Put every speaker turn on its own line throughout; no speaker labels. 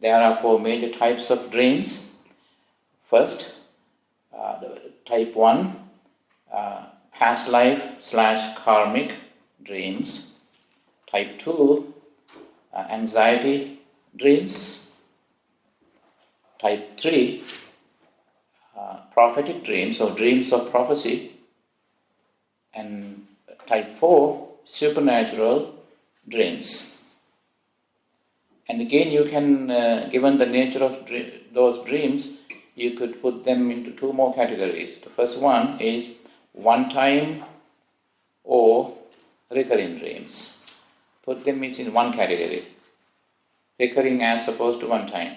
there are 4 major types of dreams. First, type 1, past life/karmic dreams. Type 2, anxiety dreams. Type 3, prophetic dreams or dreams of prophecy. And type 4, supernatural dreams. And again, you can, given the nature of those dreams, you could put them into 2 more categories. The first one is one-time or recurring dreams. Put them in one category. Recurring as opposed to one time,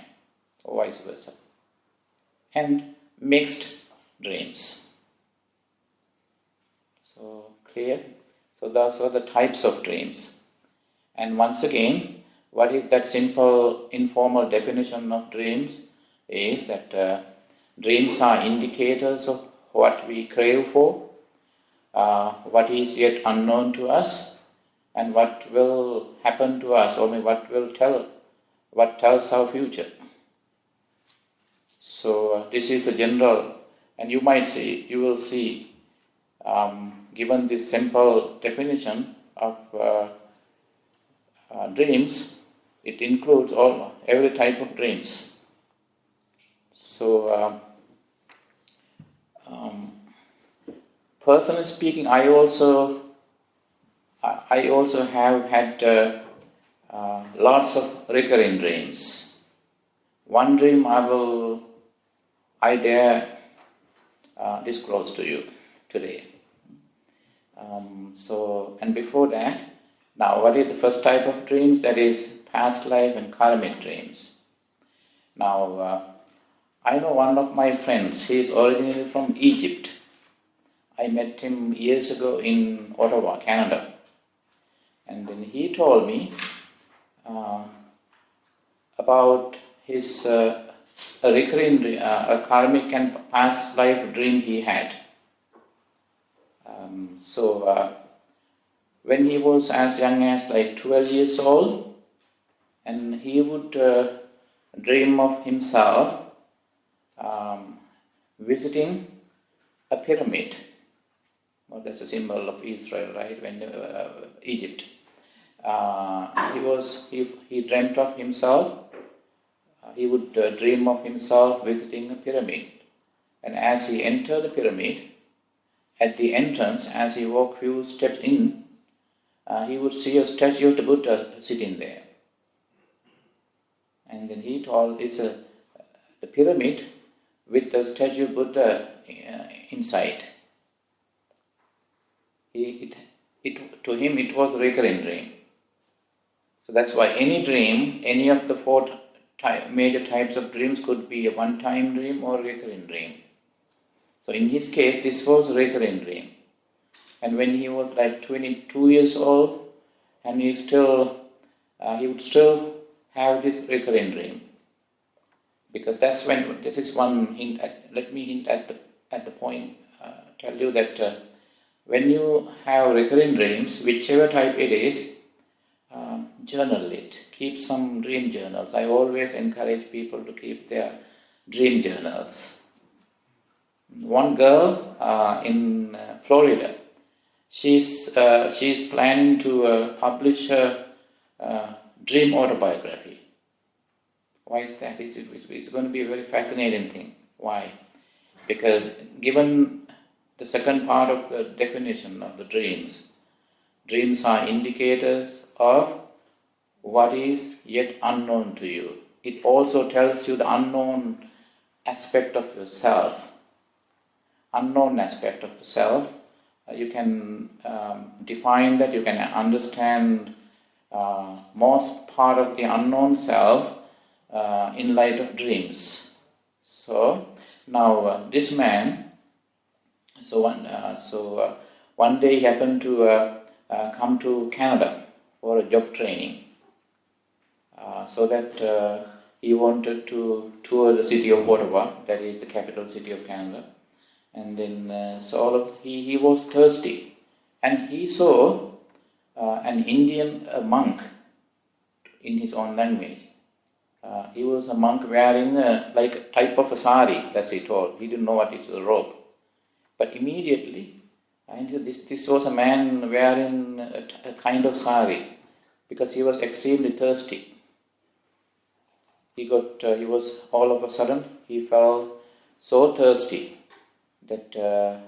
or vice versa. And mixed dreams. So, clear? So those are the types of dreams. And once again, what is that simple, informal definition of dreams is that dreams are indicators of what we crave for, what is yet unknown to us, and what will happen to us, or what tells our future. So this is a general, and you will see, given this simple definition of dreams, it includes every type of dreams. So, personally speaking, I also have had lots of recurring dreams. One dream I dare disclose to you today. And before that, now what is the first type of dreams? That is past life and karmic dreams. Now, I know one of my friends, he is originally from Egypt. I met him years ago in Ottawa, Canada. And then he told me about his a recurring, a karmic and past life dream he had. When he was as young as like 12 years old, and he would dream of himself visiting a pyramid. Well, that's a symbol of Israel, right? When Egypt. He dreamt of himself. He would dream of himself visiting a pyramid, and as he entered the pyramid, at the entrance, as he walked few steps in, he would see a statue of the Buddha sitting there. And then he told, it's the pyramid with the statue of Buddha inside. To him it was a recurring dream. So that's why any dream, any of the 4 major types of dreams could be a one-time dream or a recurring dream. So in his case, this was a recurring dream. And when he was like 22 years old, and he would still have this recurring dream. Because this is one hint. Let me hint at the point. Tell you that when you have recurring dreams, whichever type it is, journal it. Keep some dream journals. I always encourage people to keep their dream journals. One girl in Florida, she's planning to publish her dream autobiography. Why is that? It's going to be a very fascinating thing. Why? Because given the second part of the definition of the dreams are indicators of what is yet unknown to you. It also tells you the unknown aspect of yourself. Unknown aspect of the self. You can define that, you can understand most part of the unknown self in light of dreams. So now this man, one day he happened to come to Canada for a job training, so that he wanted to tour the city of Ottawa, that is the capital city of Canada. And then he was thirsty, and he saw an Indian monk in his own language he was a monk wearing like a type of a sari, that's he told. He didn't know what is a robe. But immediately, and this was a man wearing a kind of sari, because he was extremely thirsty. He was all of a sudden, he felt so thirsty that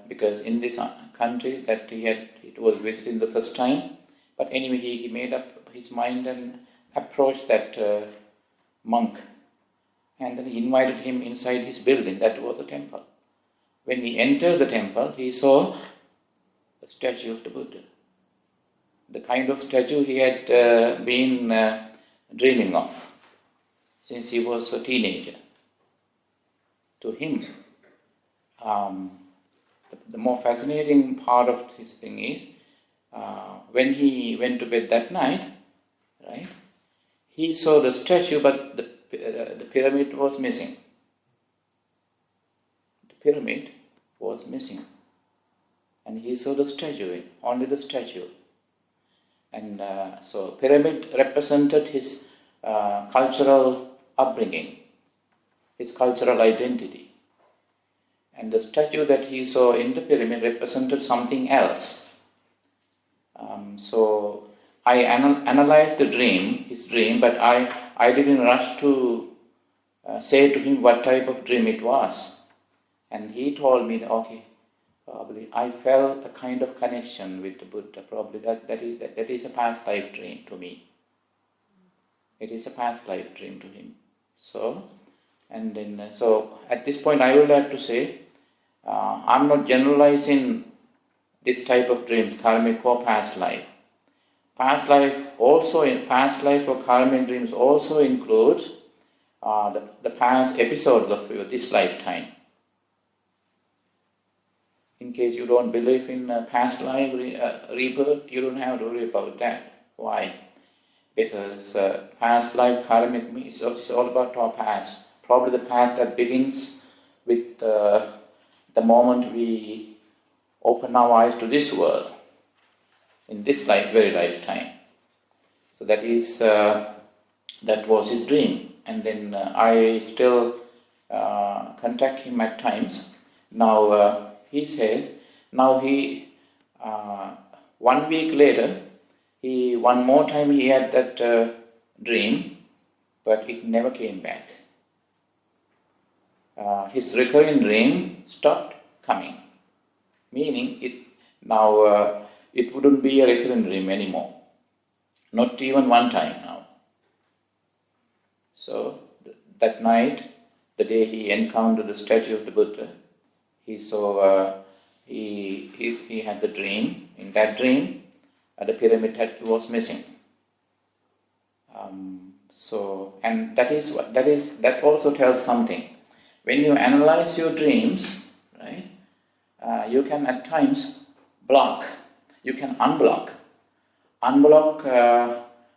because in this country that it was visiting the first time, but anyway he made up his mind and approached that monk, and then he invited him inside his building. That was a temple. When he entered the temple, he saw a statue of the Buddha, the kind of statue he had been dreaming of since he was a teenager. To him, the more fascinating part of his thing is, when he went to bed that night, right, he saw the statue, but the pyramid was missing. The pyramid was missing. And he saw the statue, only the statue. And so pyramid represented his cultural upbringing, his cultural identity. And the statue that he saw in the pyramid represented something else. So I analyzed his dream, but I didn't rush to say to him what type of dream it was. And he told me that, okay, probably I felt a kind of connection with the Buddha. Probably that is a past life dream to me. It is a past life dream to him. So at this point I would like to say, I'm not generalizing this type of dreams, karmic or past life. Past life or karmic dreams also includes the past episodes of this lifetime. In case you don't believe in past life rebirth, you don't have to worry about that. Why? Because past life karmic is all about our past. Probably the past that begins with the moment we open our eyes to this world, in this very lifetime. So that was his dream. And then I still contact him at times. Now he says, 1 week later, one more time he had that dream, but it never came back. His recurring dream stopped coming, meaning it wouldn't be a recurring dream anymore. Not even one time now. So that night, the day he encountered the statue of the Buddha, he saw, he had the dream. In that dream, the pyramid was missing. And that also tells something. When you analyze your dreams, right, you can at times block. You can unblock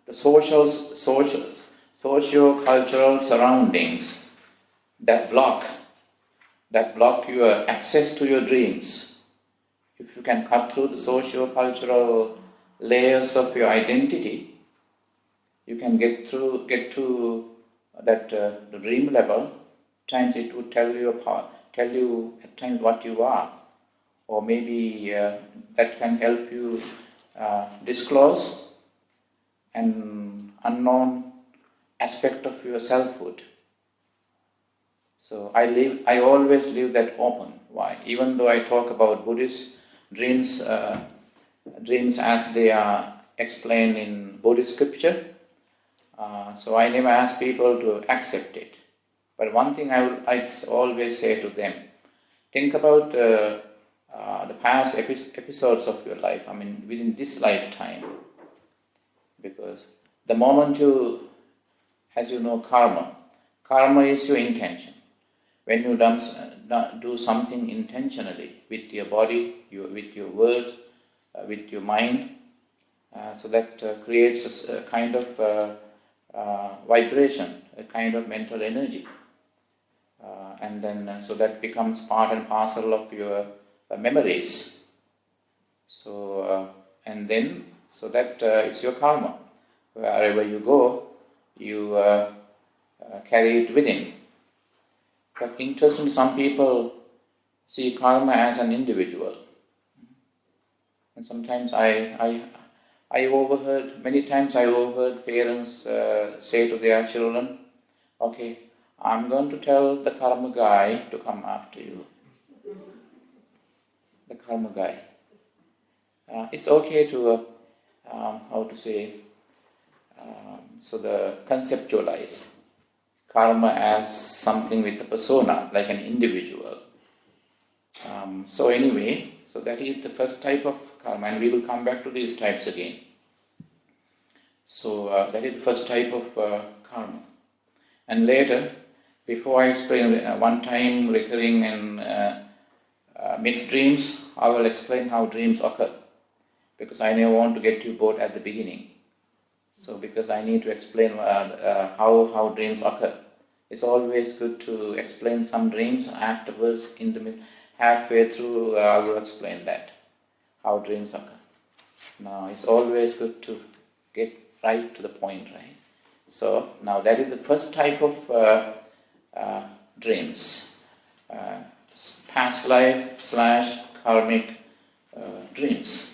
the socio-cultural surroundings that block your access to your dreams. If you can cut through the socio-cultural layers of your identity, you can get to that the dream level. At times it would tell you at times what you are, or maybe that can help you disclose an unknown aspect of your selfhood. So I always leave that open. Why? Even though I talk about Buddhist dreams as they are explained in Buddhist scripture, so I never ask people to accept it. But one thing I always say to them, think about the past episodes of your life, within this lifetime. Because the moment as you know, karma is your intention. When you do something intentionally with your body, with your words, with your mind, so that creates a kind of vibration, a kind of mental energy. And then so that becomes part and parcel of your memories. So it's your karma. Wherever you go, you carry it within. But interesting, some people see karma as an individual. And sometimes many times I overheard parents say to their children, okay, I'm going to tell the karma guy to come after you. The karma guy. It's okay to, conceptualize karma as something with a persona, like an individual. So that is the first type of karma, and we will come back to these types again. So that is the first type of karma. And later, before I explain one-time recurring and mixed dreams, I will explain how dreams occur, because I never want to get you bored at the beginning. So because I need to explain how dreams occur. It's always good to explain some dreams afterwards, in the middle, halfway through I will explain that, how dreams occur. Now it's always good to get right to the point, right? So now that is the first type of dreams, past life / karmic dreams.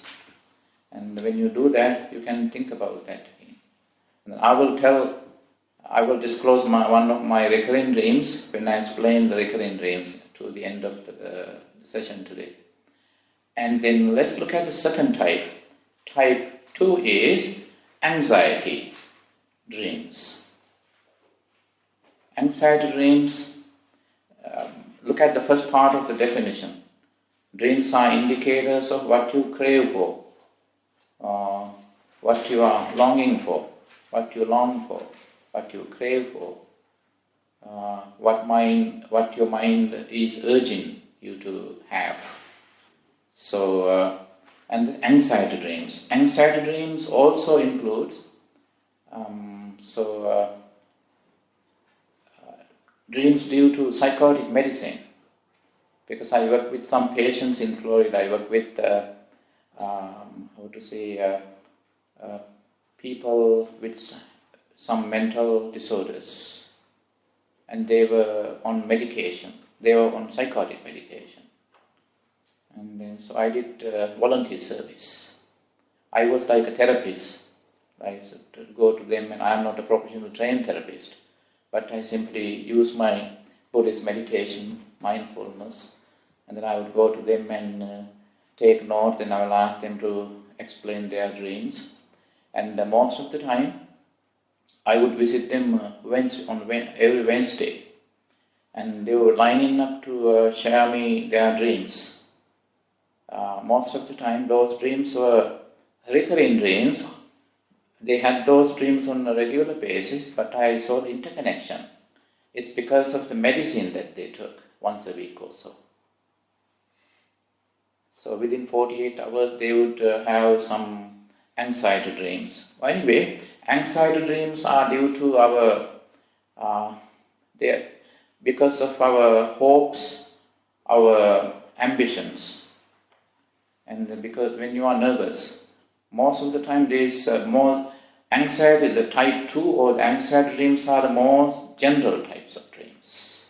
And when you do that, you can think about that. And I will disclose one of my recurring dreams when I explain the recurring dreams to the end of the session today. And then let's look at the second type. Type 2 is anxiety dreams. Anxiety dreams, look at the first part of the definition. Dreams are indicators of what you crave for, what you are longing for, what you long for, what you crave for, what your mind is urging you to have. So, and anxiety dreams. Anxiety dreams also include dreams due to psychotic medicine. Because I work with some patients in Florida, I work with people with some mental disorders, and they were on medication. They were on psychotic medication, and then, so I did volunteer service. I was like a therapist. I used to go to them, and I am not a professional trained therapist, but I simply use my Buddhist meditation, mindfulness, and then I would go to them and take notes, and I will ask them to explain their dreams. And most of the time, I would visit them every Wednesday, and they were lining up to share me their dreams. Most of the time, those dreams were recurring dreams. They had those dreams on a regular basis, but I saw the interconnection. It's because of the medicine that they took once a week or so. So within 48 hours, they would have some anxiety dreams. Well, anyway, anxiety dreams are due to because of our hopes, our ambitions. And because when you are nervous, most of the time there is more anxiety. The type 2 or the anxiety dreams are the more general types of dreams.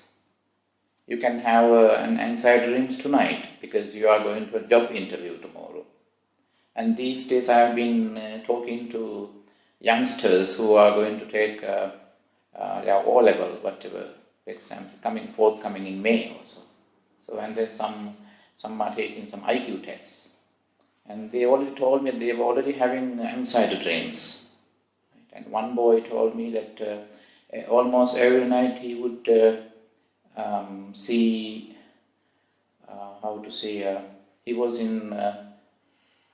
You can have an anxiety dreams tonight because you are going to a job interview tomorrow. And these days I have been talking to youngsters who are going to take their O-level, whatever exams forthcoming in May also. So, and then some are taking some IQ tests. And they already told me they were already having anxiety dreams. And one boy told me that almost every night he would see, he was in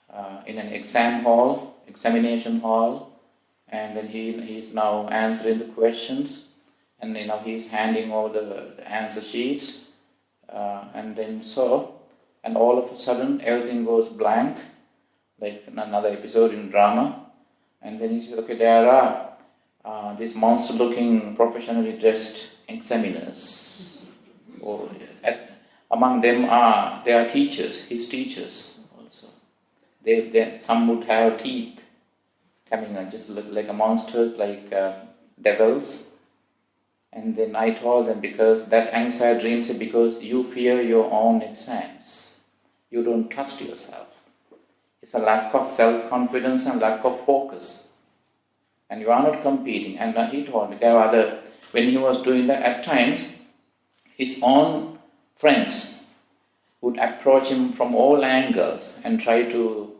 an examination hall, and then he is now answering the questions, and he's handing over the answer sheets, and all of a sudden everything goes blank, like another episode in drama, and then he says, okay, there are these monster-looking, professionally dressed examiners. Among them there are teachers, his teachers also. Some would have teeth coming out, just look like a monsters, like devils. And then I told them, because that anxiety dreams is because you fear your own exams. You don't trust yourself. It's a lack of self-confidence and lack of focus. And you are not competing. And he told me, when he was doing that, at times, his own friends would approach him from all angles and try to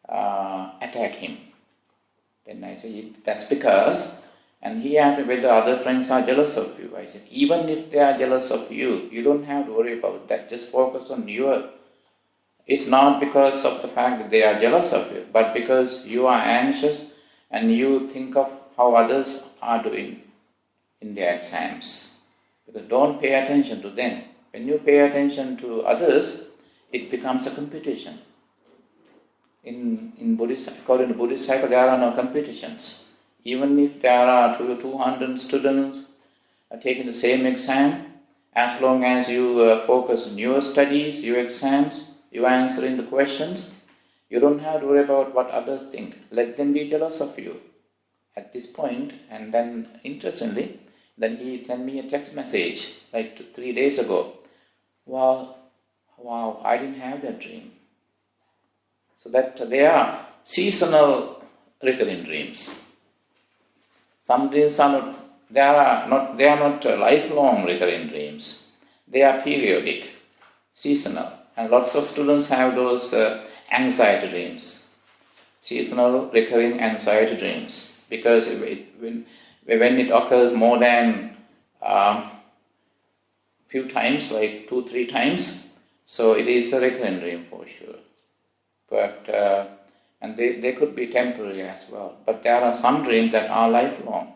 attack him. Then I said, that's because, and he asked me whether other friends are jealous of you. I said, even if they are jealous of you, you don't have to worry about that. Just focus on your. It's not because of the fact that they are jealous of you, but because you are anxious and you think of how others are doing in their exams. Because don't pay attention to them. When you pay attention to others, it becomes a competition. In Buddhist, according to Buddhist cycle, there are no competitions. Even if there are 200 students taking the same exam, as long as you focus on your studies, your exams, you answering the questions, you don't have to worry about what others think. Let them be jealous of you at this point. And then, interestingly, then he sent me a text message like 3 days ago. Wow, I didn't have that dream. So that they are seasonal recurring dreams. Some dreams are not lifelong recurring dreams. They are periodic, seasonal. And lots of students have those anxiety dreams, seasonal recurring anxiety dreams, because when it occurs more than few times, like 2-3 times, so it is a recurring dream for sure. But and they could be temporary as well. But there are some dreams that are lifelong.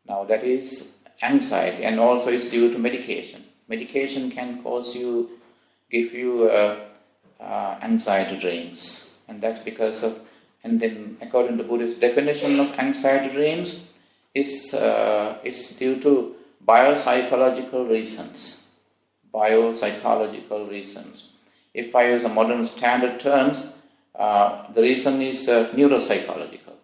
Now that is anxiety, and also it's due to medication. Medication can give you anxiety dreams, and that's because of. And then, according to Buddhist definition of anxiety dreams, it's due to biopsychological reasons. Biopsychological reasons. If I use a modern standard terms, the reason is neuropsychological.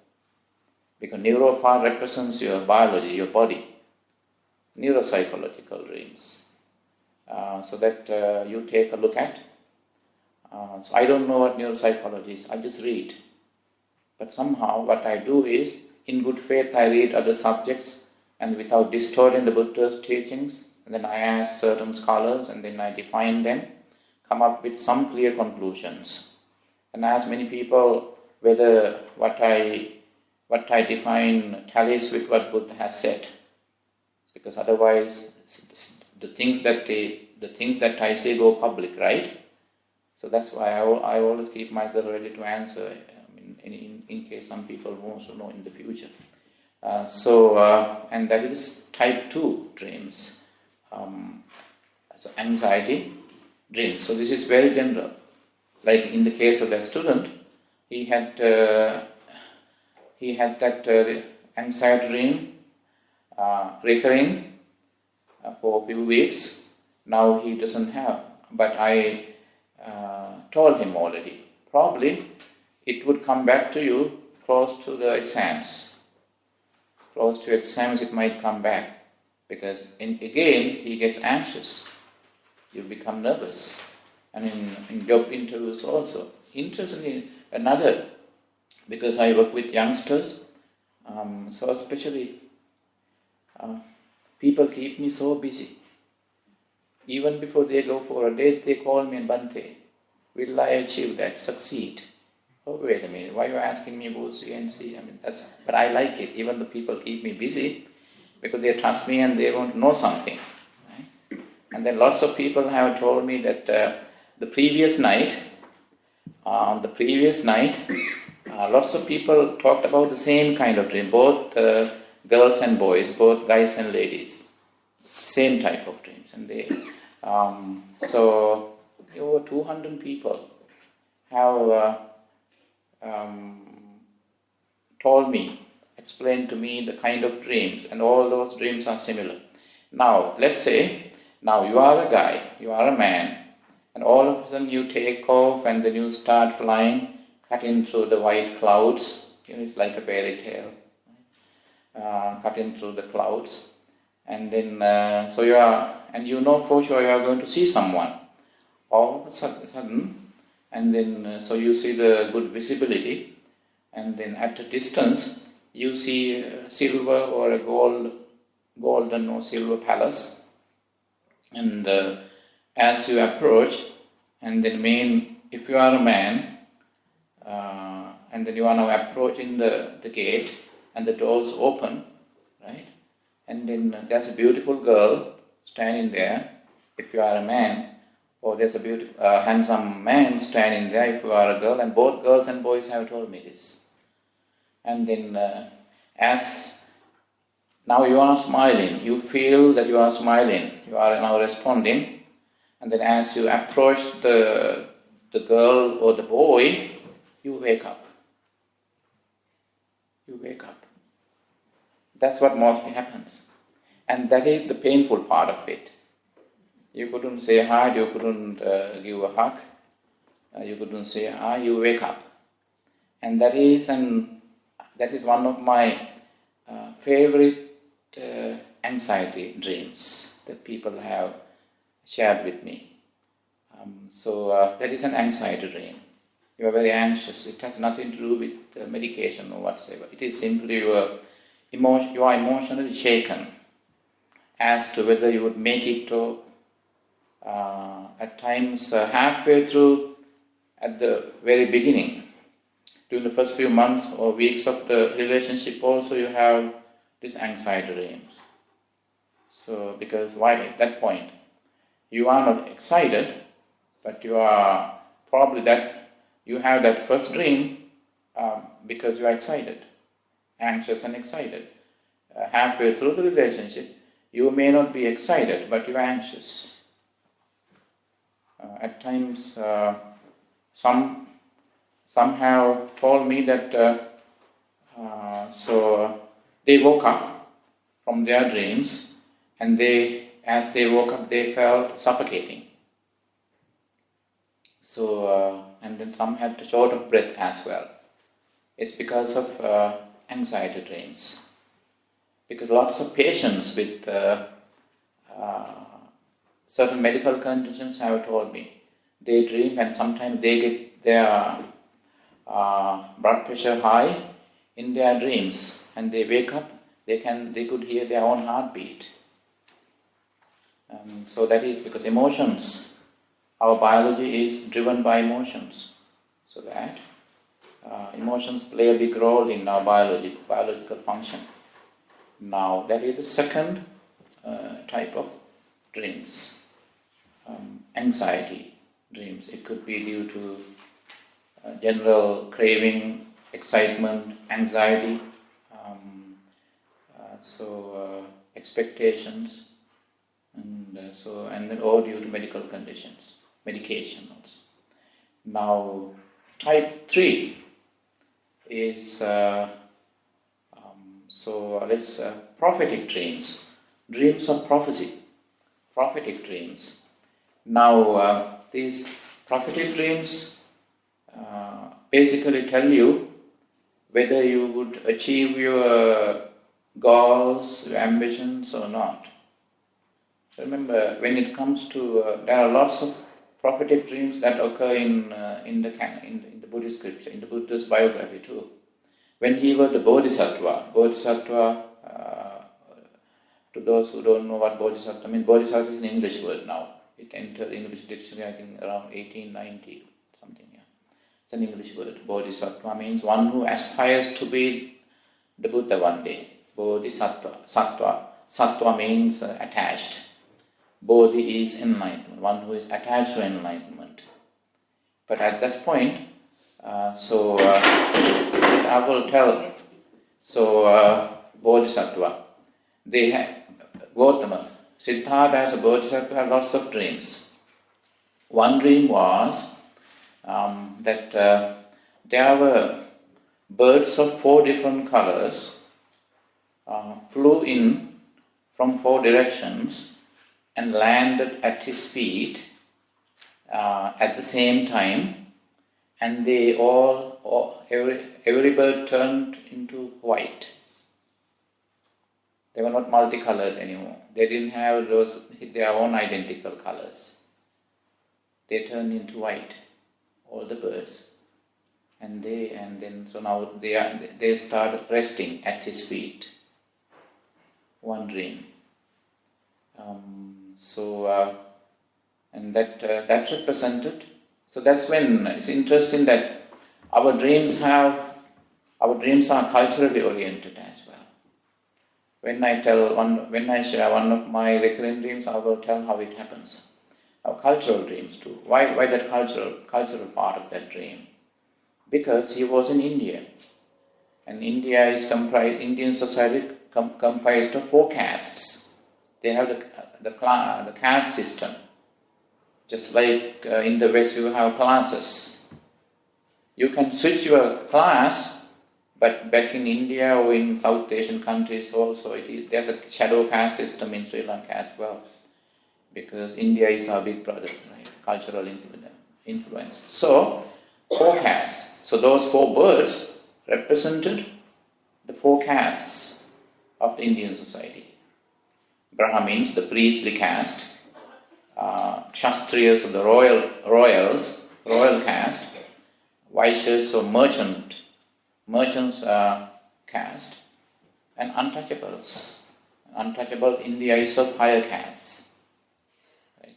Because neuro part represents your biology, your body. Neuropsychological dreams. So that you take a look at. So I don't know what neuropsychology is, I just read. But somehow what I do is, in good faith I read other subjects, and without distorting the Buddha's teachings, and then I ask certain scholars, and then I define them, come up with some clear conclusions. And ask many people whether what I define tallies with what Buddha has said. Because otherwise the things that I say go public, right? So that's why I always keep myself ready to answer in case some people want to know in the future. And that is type 2 dreams. So anxiety dreams. So this is very general. Like in the case of that student, he had that anxiety dream recurring for a few weeks. Now he doesn't have. But I told him already, probably it would come back to you close to the exams. Close to exams it might come back. Because again he gets anxious. You become nervous. And in job interviews also. Interestingly, another, because I work with youngsters, so especially people keep me so busy. Even before they go for a date, they call me and Bante, will I achieve that, succeed? Oh, wait a minute, why are you asking me about CNC? But I like it, even the people keep me busy, because they trust me and they want to know something. Right? And then lots of people have told me that the previous night, lots of people talked about the same kind of dream, both girls and boys, both guys and ladies, same type of dreams. And so over 200 people have explained to me the kind of dreams, and all those dreams are similar. Now, let's say, now you are a guy, you are a man, and all of a sudden you take off and then you start flying, cutting through the white clouds. It's like a fairy tale. Cutting through the clouds. and then so you know for sure you are going to see someone. All of a sudden, and then so you see the good visibility, and then at a distance you see silver or a golden or silver palace, and as you approach, and then if you are a man, and then you are now approaching the gate, and the doors open, right? And then there's a beautiful girl standing there, if you are a man, or there's a beautiful, handsome man standing there if you are a girl, and both girls and boys have told me this. And then as now you are smiling, you feel that you are smiling, you are now responding, and then as you approach the girl or the boy, you wake up. You wake up. That's what mostly happens. And that is the painful part of it. You couldn't say hi, you couldn't give a hug, you couldn't say hi, you wake up. And that is one of my favorite anxiety dreams that people have shared with me. So that is an anxiety dream. You are very anxious. It has nothing to do with medication or whatsoever. It is simply you are emotionally shaken as to whether you would make it to at times halfway through at the very beginning. During the first few months or weeks of the relationship also you have these anxiety dreams. So because why at that point? You are not excited, but you are probably you have that first dream because you are excited, anxious and excited. Halfway through the relationship, you may not be excited, but you are anxious. At times, some have told me that so they woke up from their dreams, and as they woke up, they felt suffocating. So, and then some had short of breath as well. It's because of anxiety dreams. Because lots of patients with certain medical conditions have told me they dream, and sometimes they get their blood pressure high in their dreams, and they wake up, they could hear their own heartbeat. So that is because emotions, our biology is driven by emotions. So that emotions play a big role in our biological function. Now that is the second type of dreams, anxiety dreams. It could be due to general craving, excitement, anxiety, expectations, and then or due to medical conditions, medication also. Now, type 3 is prophetic dreams, dreams of prophecy, prophetic dreams. Now, these prophetic dreams basically tell you whether you would achieve your goals, your ambitions or not. Remember, when it comes to, there are lots of prophetic dreams that occur in the Buddhist scripture, in the Buddha's biography too. When he was the Bodhisattva, to those who don't know what Bodhisattva means, Bodhisattva is an English word now. It entered the English dictionary, I think, around 1890, something, yeah. It's an English word. Bodhisattva means one who aspires to be the Buddha one day. Bodhisattva. Sattva means attached. Bodhi is enlightenment, one who is attached to enlightenment. But at this point, I will tell, Bodhisattva, they have, Gautama, Siddhartha as a Bodhisattva had lots of dreams. One dream was that there were birds of 4 different colors flew in from 4 directions and landed at his feet at the same time, and they every bird turned into white. They were not multicolored anymore. They didn't have their own identical colors. They turned into white, all the birds. So now they start resting at his feet. One dream. That represented. So that's when it's interesting that our dreams are culturally oriented as well. When I share one of my recurring dreams, I will tell how it happens. Our cultural dreams too. Why that cultural part of that dream? Because he was in India, and Indian society comprised of 4 castes. They have the caste system. Just like in the West you have classes. You can switch your class, but back in India or in South Asian countries also there's a shadow caste system in Sri Lanka as well. Because India is our big brother, right? Cultural influence. So, 4 castes. So those 4 birds represented the 4 castes of the Indian society. Brahmins, the priestly caste, Kshatriyas, the royal caste, Vaishyas, or merchants caste, and untouchables. Untouchables in the eyes of higher castes. Right?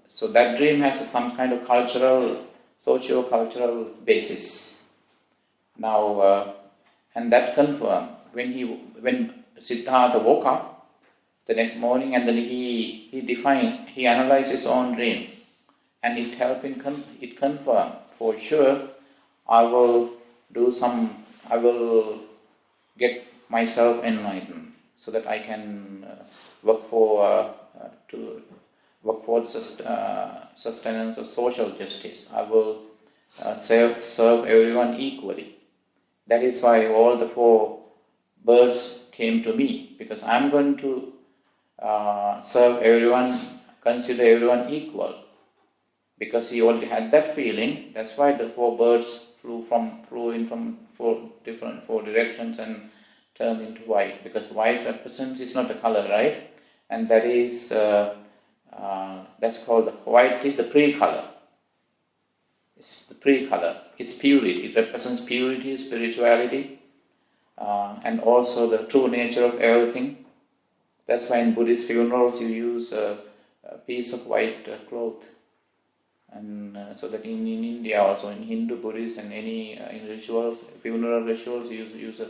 So that dream has some kind of socio-cultural basis. Now, and that confirmed when Siddhartha woke up the next morning, and then he analyzed his own dream, and it helped him. It confirmed for sure. I will get myself enlightened so that I can work for the sustenance of social justice. I will serve everyone equally. That is why all the 4 birds came to me, because I'm going to serve everyone, consider everyone equal. Because he already had that feeling, that's why the 4 birds flew in from 4 directions and turned into white. Because white represents, it's not a color, right? And that is, that's called white is the pre-color. It's the pre-color. It's purity. It represents purity, spirituality, and also the true nature of everything. That's why in Buddhist funerals you use a piece of white cloth. And so that in India also, in Hindu, Buddhist, and in funeral rituals, you use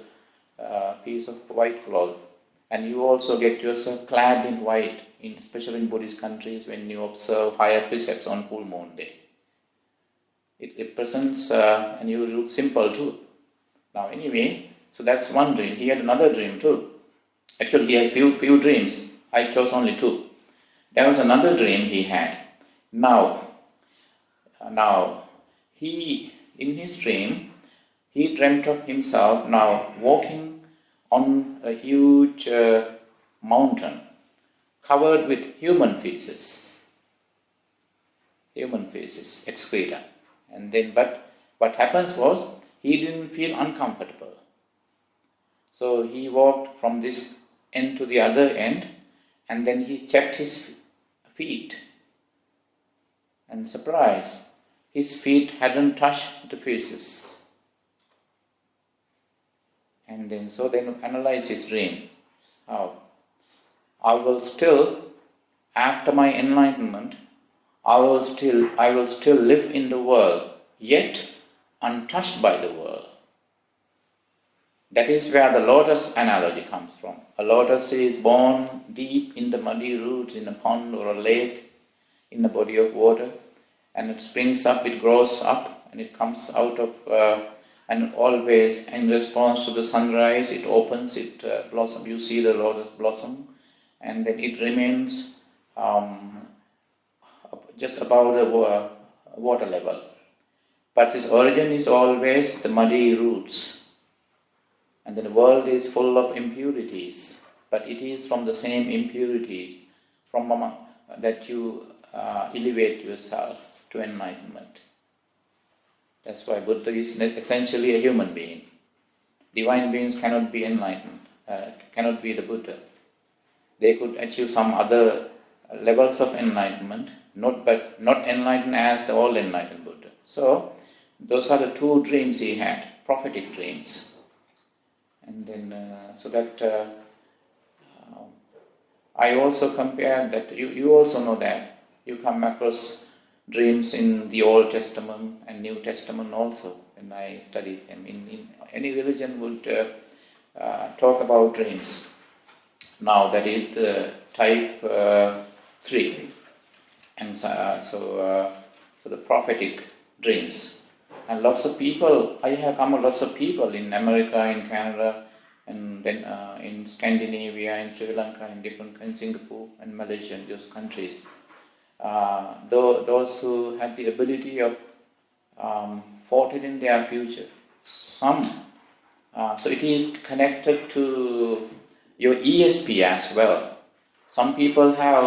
a piece of white cloth. And you also get yourself clad in white, especially in Buddhist countries, when you observe higher precepts on full moon day. It represents, and you look simple too. Now anyway, so that's one dream. He had another dream too. Actually, he had few dreams. I chose only 2. There was another dream he had. Now, in his dream, he dreamt of himself now walking on a huge mountain covered with human feces, excreta. And then, but what happens was, he didn't feel uncomfortable. So he walked from this end to the other end, and then he checked his feet. And surprise, his feet hadn't touched the feces. And then analyze his dream. How? I will still, after my enlightenment, I will still live in the world, yet untouched by the world. That is where the lotus analogy comes from. A lotus is born deep in the muddy roots in a pond or a lake, in a body of water, and it springs up, it grows up, and it comes out of, and always in response to the sunrise, it opens, it blossoms. You see the lotus blossom, and then it remains just above the water level. But its origin is always the muddy roots. And the world is full of impurities, but it is from the same impurities that you elevate yourself to enlightenment. That's why Buddha is essentially a human being. Divine beings cannot be enlightened, cannot be the Buddha. They could achieve some other levels of enlightenment, but not enlightened as the all enlightened Buddha. So those are the two dreams he had, prophetic dreams. And then I also compared that. You also know that you come across dreams in the Old Testament and New Testament also. When I studied them, in any religion would talk about dreams. Now that is the type 3, and so the prophetic dreams. And lots of people, I have come across lots of people in America, in Canada, and then in Scandinavia, in Sri Lanka, in different countries, Singapore and Malaysia, and those countries. Those who have the ability of foretelling their future. So it is connected to your ESP as well. Some people have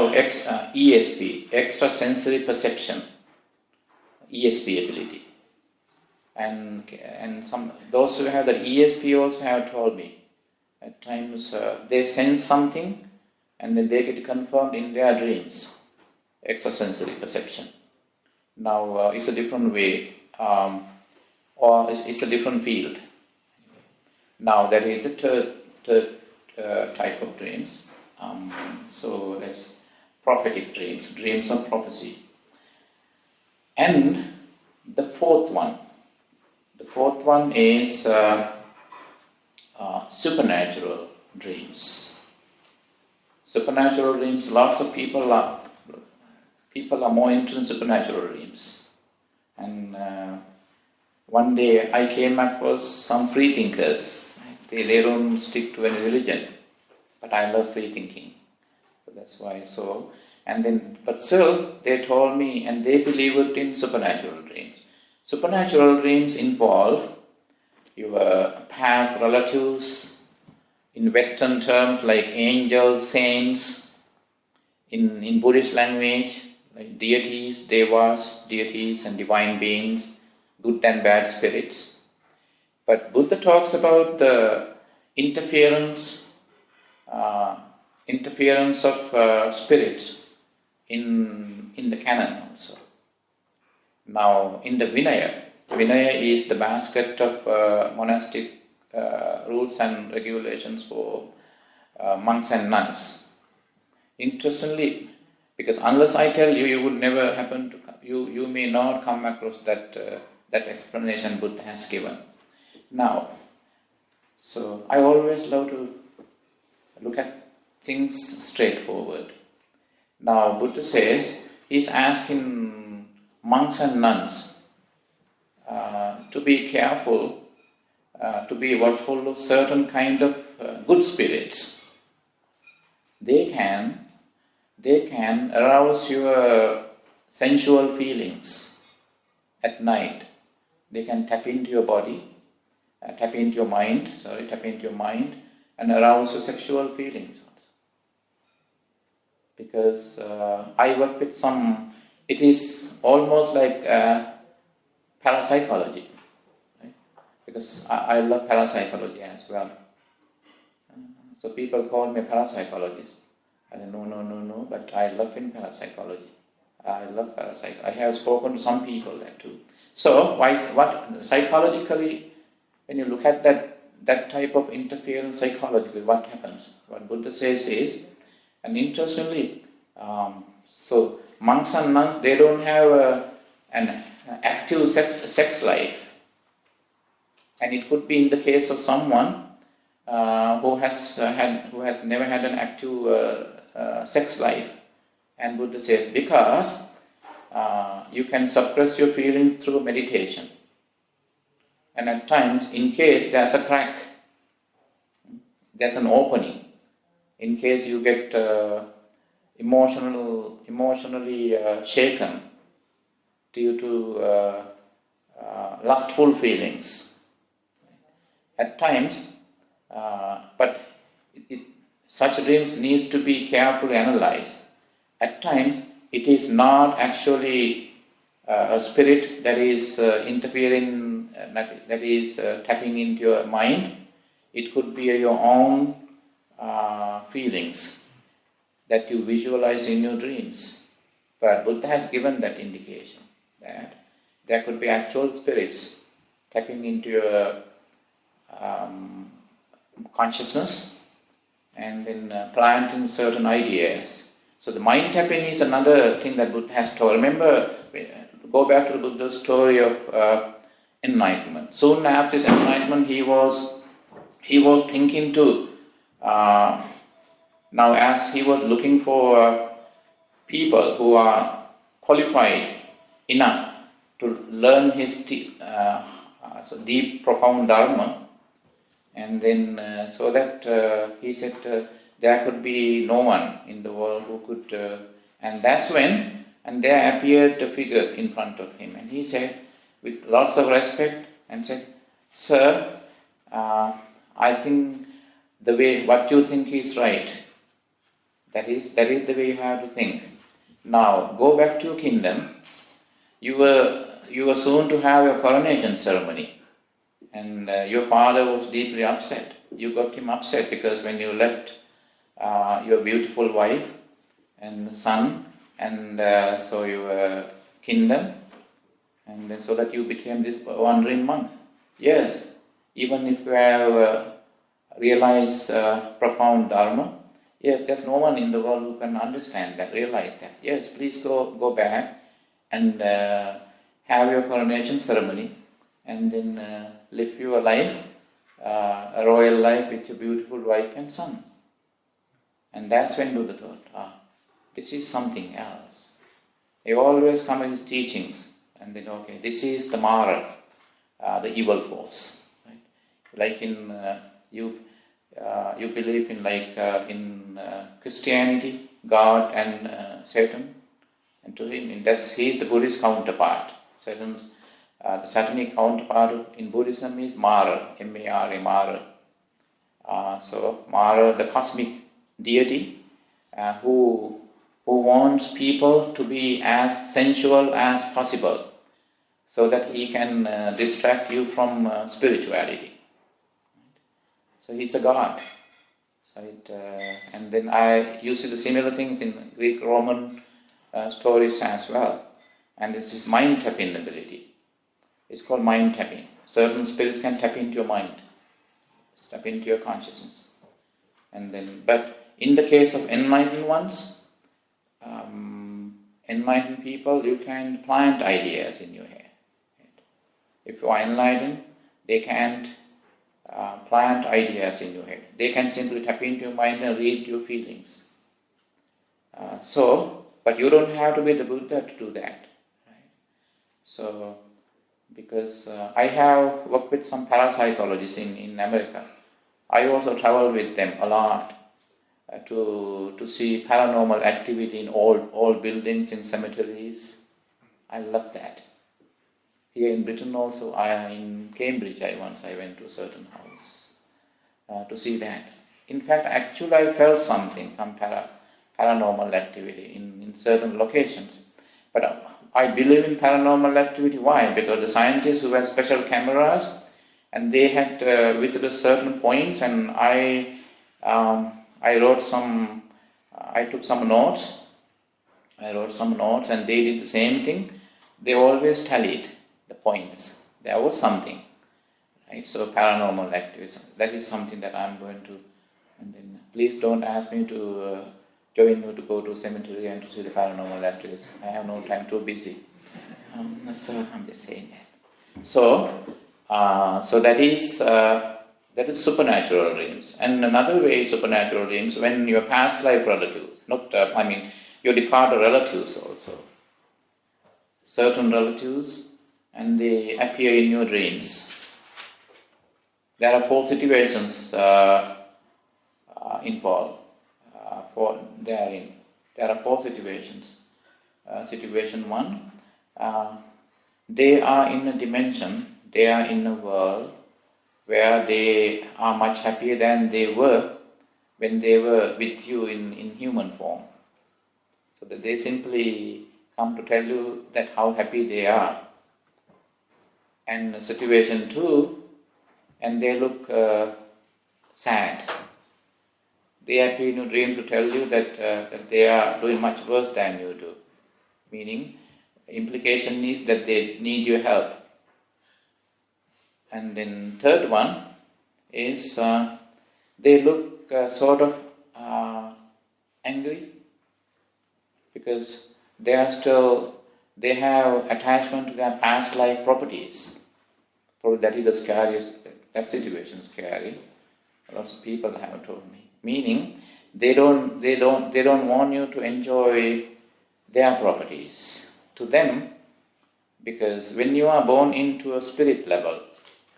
ESP, extra sensory perception, ESP ability. And those who have the ESP also have told me, at times they sense something and then they get confirmed in their dreams, extrasensory perception. Now it's a different way, or it's a different field. Now that is the third type of dreams. So that's prophetic dreams, dreams of prophecy. And the fourth one is supernatural dreams. Supernatural dreams, lots of people are more interested in supernatural dreams. And one day I came across some free thinkers. They don't stick to any religion, but I love free thinking. So that's why. But still they told me, and they believed in supernatural dreams. Supernatural dreams involve your past relatives, in Western terms like angels, saints, in Buddhist language, like deities, devas, deities and divine beings, good and bad spirits. But Buddha talks about the interference of spirits in the canon also. Now, in the Vinaya is the basket of monastic rules and regulations for monks and nuns. Interestingly, because unless I tell you, you would never happen to come, you may not come across that explanation Buddha has given. Now, so I always love to look at things straightforward. Now, Buddha says he's asking monks and nuns to be careful, to be watchful of certain kind of good spirits. They can arouse your sensual feelings at night. They can tap into your body, tap into your mind and arouse your sexual feelings. Because I work with it is almost like parapsychology, right? Because I love parapsychology as well. So people call me a parapsychologist. I say, no, but I love in parapsychology. I love parapsychology. I have spoken to some people there too. So, psychologically, when you look at that type of interference psychologically, what happens? What Buddha says is, and interestingly, so monks and nuns, they don't have an active sex life. And it could be in the case of someone who has never had an active sex life. And Buddha says, because you can suppress your feelings through meditation. And at times, in case there's a crack, there's an opening, in case you get emotionally shaken due to lustful feelings. At times, but such dreams needs to be carefully analyzed. At times, it is not actually a spirit that is interfering, that is tapping into your mind, It could be your own feelings that you visualize in your dreams. But Buddha has given that indication that there could be actual spirits tapping into your consciousness and then planting certain ideas. So the mind tapping is another thing that Buddha has told. Remember, go back to the Buddha's story of enlightenment. Soon after his enlightenment, he was thinking to, now as he was looking for people who are qualified enough to learn his deep, profound Dharma, and then so that he said there could be no one in the world who could, and that's when, and there appeared a figure in front of him, and he said with lots of respect and said, "Sir, I think the way what you think is right. That is the way you have to think. Now go back to your kingdom. You were soon to have your coronation ceremony, and your father was deeply upset. You got him upset because when you left your beautiful wife and son, and so your kingdom, and then so that you became this wandering monk. Yes, even if you have realized profound Dharma, yes, there's no one in the world who can understand that, realize that. Yes, please go back and have your coronation ceremony, and then live your life, a royal life with your beautiful wife and son." And that's when Buddha thought, this is something else. He always come in his teachings, and then, okay, this is the Mara, the evil force. Right? Like in, you believe in in Christianity, God and Satan, and to him, he is the Buddhist counterpart. Satan's, the Satanic counterpart in Buddhism is Mara, M-A-R-A, Mara. So Mara, the cosmic deity, who wants people to be as sensual as possible, so that he can distract you from spirituality. So he's a god. So and then you see the similar things in Greek, Roman stories as well. And this is mind tapping ability. It's called mind tapping. Certain spirits can tap into your mind, tap into your consciousness. And then, but in the case of enlightened ones, enlightened people, you can plant ideas in your head. If you are enlightened, they can't plant ideas in your head. They can simply tap into your mind and read your feelings. But you don't have to be the Buddha to do that. Right? So, because I have worked with some parapsychologists in America. I also travel with them a lot to see paranormal activity in all buildings, in cemeteries. I love that. Here in Britain also, in Cambridge, I went to a certain house to see that. In fact, actually I felt something, some paranormal activity in certain locations. But I believe in paranormal activity. Why? Because the scientists who had special cameras, and they had visited certain points, and I took some notes. And they did the same thing. They always tallied the points. There was something, right? So paranormal activism, that is something that I'm going to, and then please don't ask me to join you to go to a cemetery and to see the paranormal activists. I have no time, too busy. So I'm just saying that. So that is supernatural dreams. And another way is supernatural dreams when your past life relatives, your departed relatives also. Certain relatives, and they appear in your dreams. There are 4 situations involved. There are 4 situations. Situation 1, they are in a dimension, they are in a world where they are much happier than they were when they were with you in human form. So that they simply come to tell you that how happy they are. And situation 2, and they look sad. They appear in your dreams to tell you that they are doing much worse than you do. Meaning, implication is that they need your help. And then third one is they look sort of angry because they have attachment to their past life properties. Probably that is the scariest. That situation is scary. Lots of people have told me. Meaning, they don't want you to enjoy their properties to them, because when you are born into a spirit level,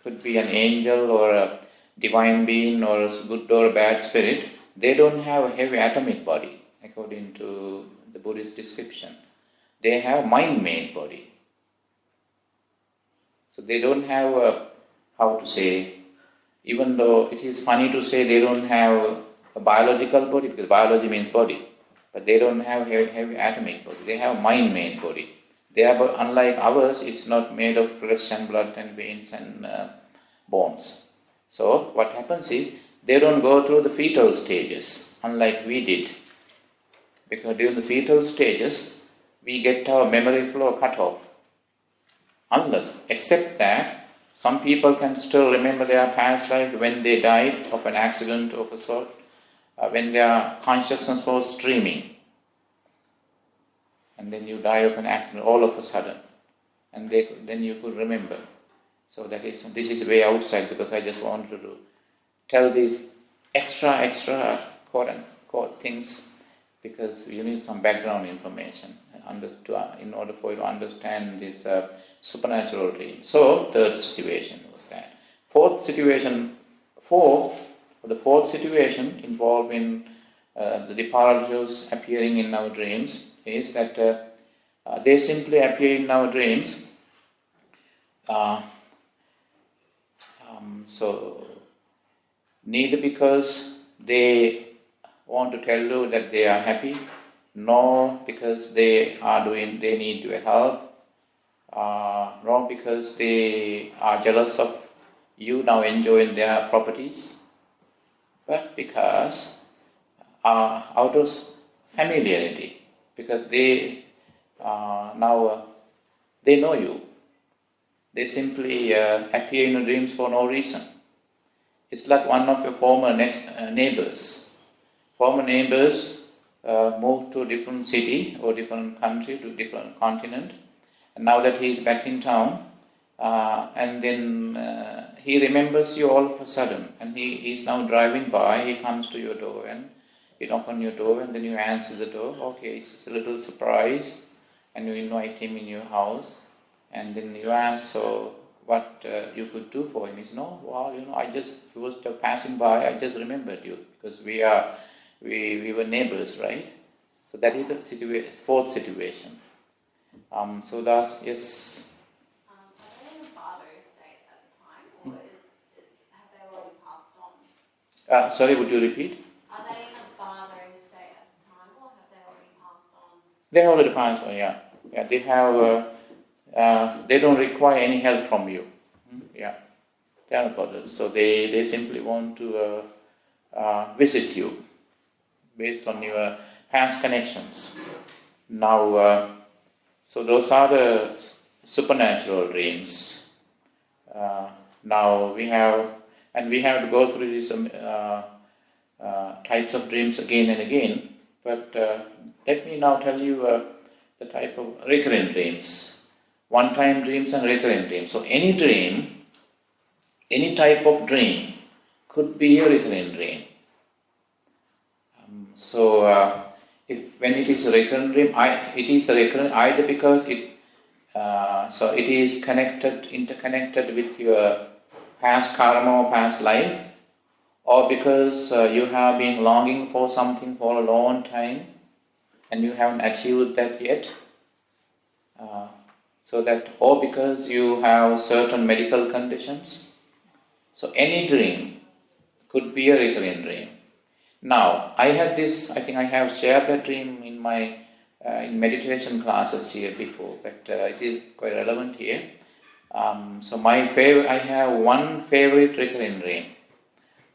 could be an angel or a divine being or a good or a bad spirit, they don't have a heavy atomic body, according to the Buddhist description. They have mind-made body. So they don't have even though it is funny to say they don't have a biological body, because biology means body, but they don't have heavy atomic body. They have mind-made body. They are, unlike ours, it's not made of flesh and blood and veins and bones. So what happens is, they don't go through the fetal stages, unlike we did. Because during the fetal stages, we get our memory flow cut off. Except that, some people can still remember their past life when they died of an accident of a sort, when their consciousness was streaming. And then you die of an accident all of a sudden. And then you could remember. So this is way outside, because I just wanted to tell these extra quote-unquote things, because you need some background information in order for you to understand this supernatural dream. So, third situation was that. The fourth situation involving the Departures appearing in our dreams is that they simply appear in our dreams. So, neither because they want to tell you that they are happy, nor because they need your help, nor because they are jealous of you now enjoying their properties, but because out of familiarity, because they know you. They simply appear in your dreams for no reason. It's like one of your former neighbors. Former neighbors moved to a different city or different country, to different continent, and now that he is back in town, and then he remembers you all of a sudden, and he is now driving by, he comes to your door and you knock on your door, and then you answer the door. Okay, it's a little surprise, and you invite him in your house, and then you ask, so what you could do for him? He says, no, well, he was passing by, I just remembered you, because we were neighbors, right? So that is the fourth situation. So that's, yes.
Are they in the Bardo state at the time, or have they already passed on?
Sorry, would you repeat?
Are they in the Bardo state at the time, or have they already passed on?
They already passed on, yeah. Yeah, they have. They don't require any help from you. Yeah, they are not bothered. So they simply want to visit you based on your past connections. Now, so those are the supernatural dreams. Now we have to go through these types of dreams again and again. But let me now tell you the type of recurrent dreams. One-time dreams and recurrent dreams. So any dream, any type of dream could be a recurrent dream. When it is a recurrent dream, it is a recurrent either because it is interconnected with your past karma or past life, or because you have been longing for something for a long time and you haven't achieved that yet. Or because you have certain medical conditions. So any dream could be a recurrent dream. Now, I think I have shared that dream in my in meditation classes here before, but it is quite relevant here. I have one favorite recurrent dream.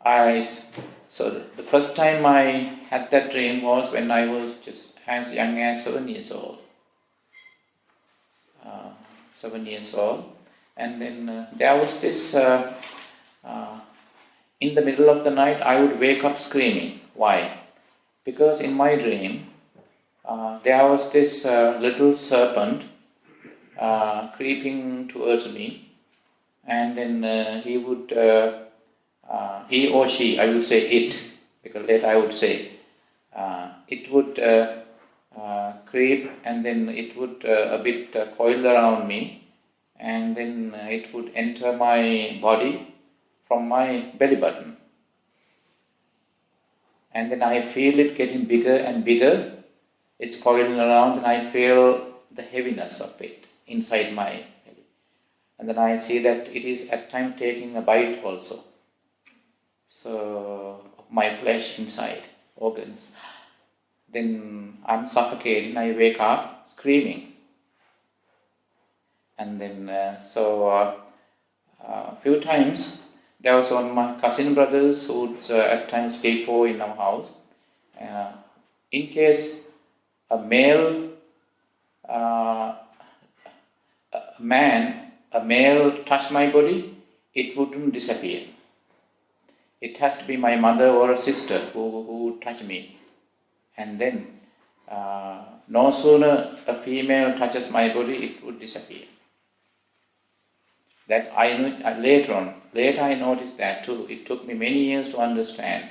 So the first time I had that dream was when I was just as young as 7 years old. 7 years old, and then there was this. In the middle of the night, I would wake up screaming. Why? Because in my dream, there was this little serpent creeping towards me, and then he or she, I would say it, because later I would say, it would creep, and then it would a bit coil around me, and then it would enter my body from my belly button. And then I feel it getting bigger and bigger. It's coiling around, and I feel the heaviness of it inside my belly. And then I see that it is at times taking a bite also. So, of my flesh inside, organs. Then I'm suffocating, I wake up screaming. And then, a few times, there was one of my cousin brothers who would at times stay for in our house. In case a male touched my body, it wouldn't disappear. It has to be my mother or a sister who would touch me. And then, no sooner a female touches my body, it would disappear. That I knew later on. Later I noticed that too. It took me many years to understand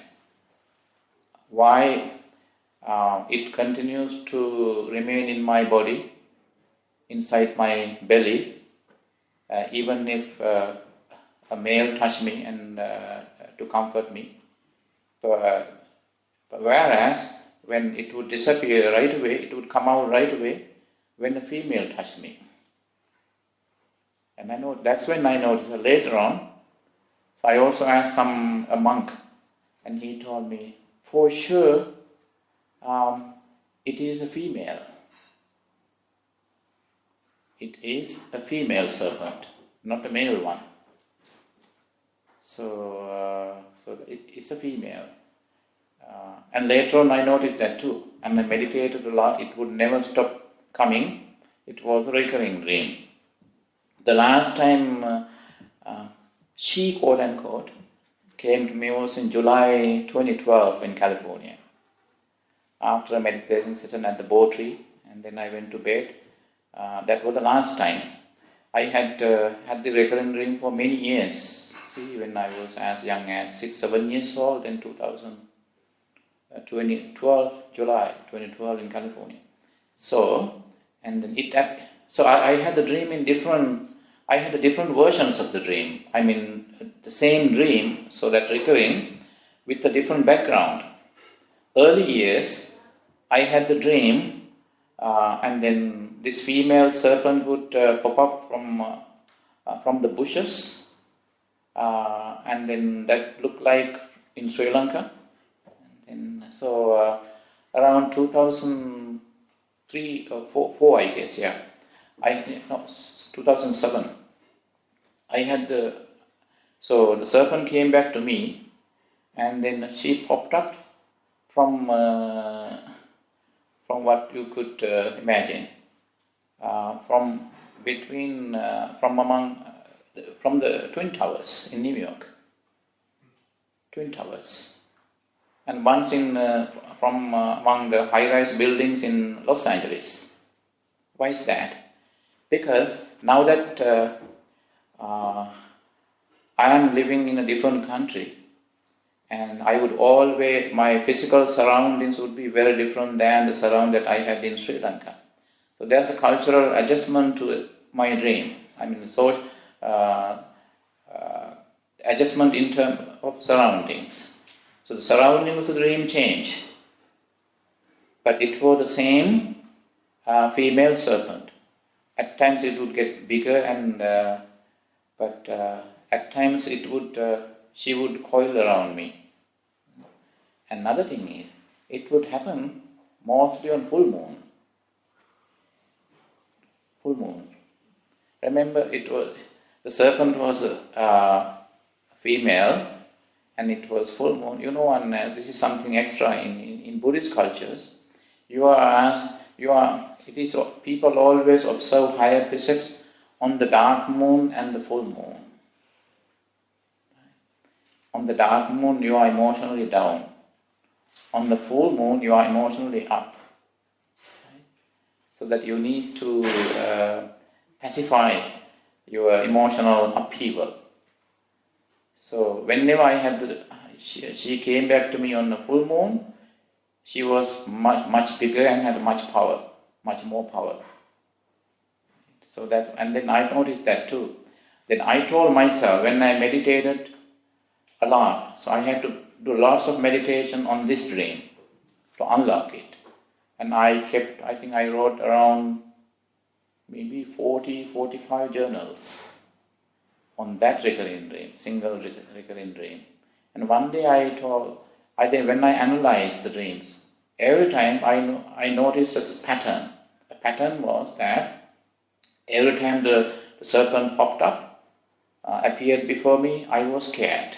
why it continues to remain in my body, inside my belly, even if a male touched me and to comfort me. But whereas when it would disappear right away, it would come out right away when a female touched me. And I know that's when I noticed later on. So I also asked a monk, and he told me, for sure, it is a female. It is a female serpent, not a male one. So it's a female. And later on I noticed that too. And I meditated a lot. It would never stop coming. It was a recurring dream. The last time she, quote unquote, came to me was in July 2012 in California. After a meditation session at the Bo Tree, and then I went to bed. That was the last time. I had the recurrent dream for many years. See, when I was as young as 6-7 years old in 2012, July 2012 in California. So, and then I had the dream in different. I had the different versions of the dream. I mean, the same dream, so that recurring, with a different background. Early years, I had the dream, and then this female serpent would pop up from the bushes, and then that looked like in Sri Lanka. And so around 2003 or 4, I guess, 2007. I had the serpent came back to me, and then she popped up from what you could imagine, from the Twin Towers in New York. Twin Towers, and once from among the high-rise buildings in Los Angeles. Why is that? Because now that I am living in a different country, and my physical surroundings would be very different than the surround that I had in Sri Lanka. So there's a cultural adjustment to my dream. I mean, adjustment in terms of surroundings. So the surroundings of the dream change. But it was the same female serpent. At times it would get bigger, but at times she would coil around me. Another thing is, it would happen mostly on full moon. Full moon. Remember, the serpent was a female, and it was full moon. And this is something extra in Buddhist cultures. People always observe higher precepts on the dark moon and the full moon. On the dark moon, you are emotionally down. On the full moon, you are emotionally up. Right? So that you need to pacify your emotional upheaval. So whenever she came back to me on the full moon, she was much bigger and had much more power. So and then I noticed that too. Then I told myself, when I meditated a lot, so I had to do lots of meditation on this dream to unlock it. And I think I wrote around maybe 45 journals on that recurring dream, single recurring dream. And one day when I analyzed the dreams, every time I noticed a pattern. The pattern was that every time the serpent popped up, appeared before me, I was scared.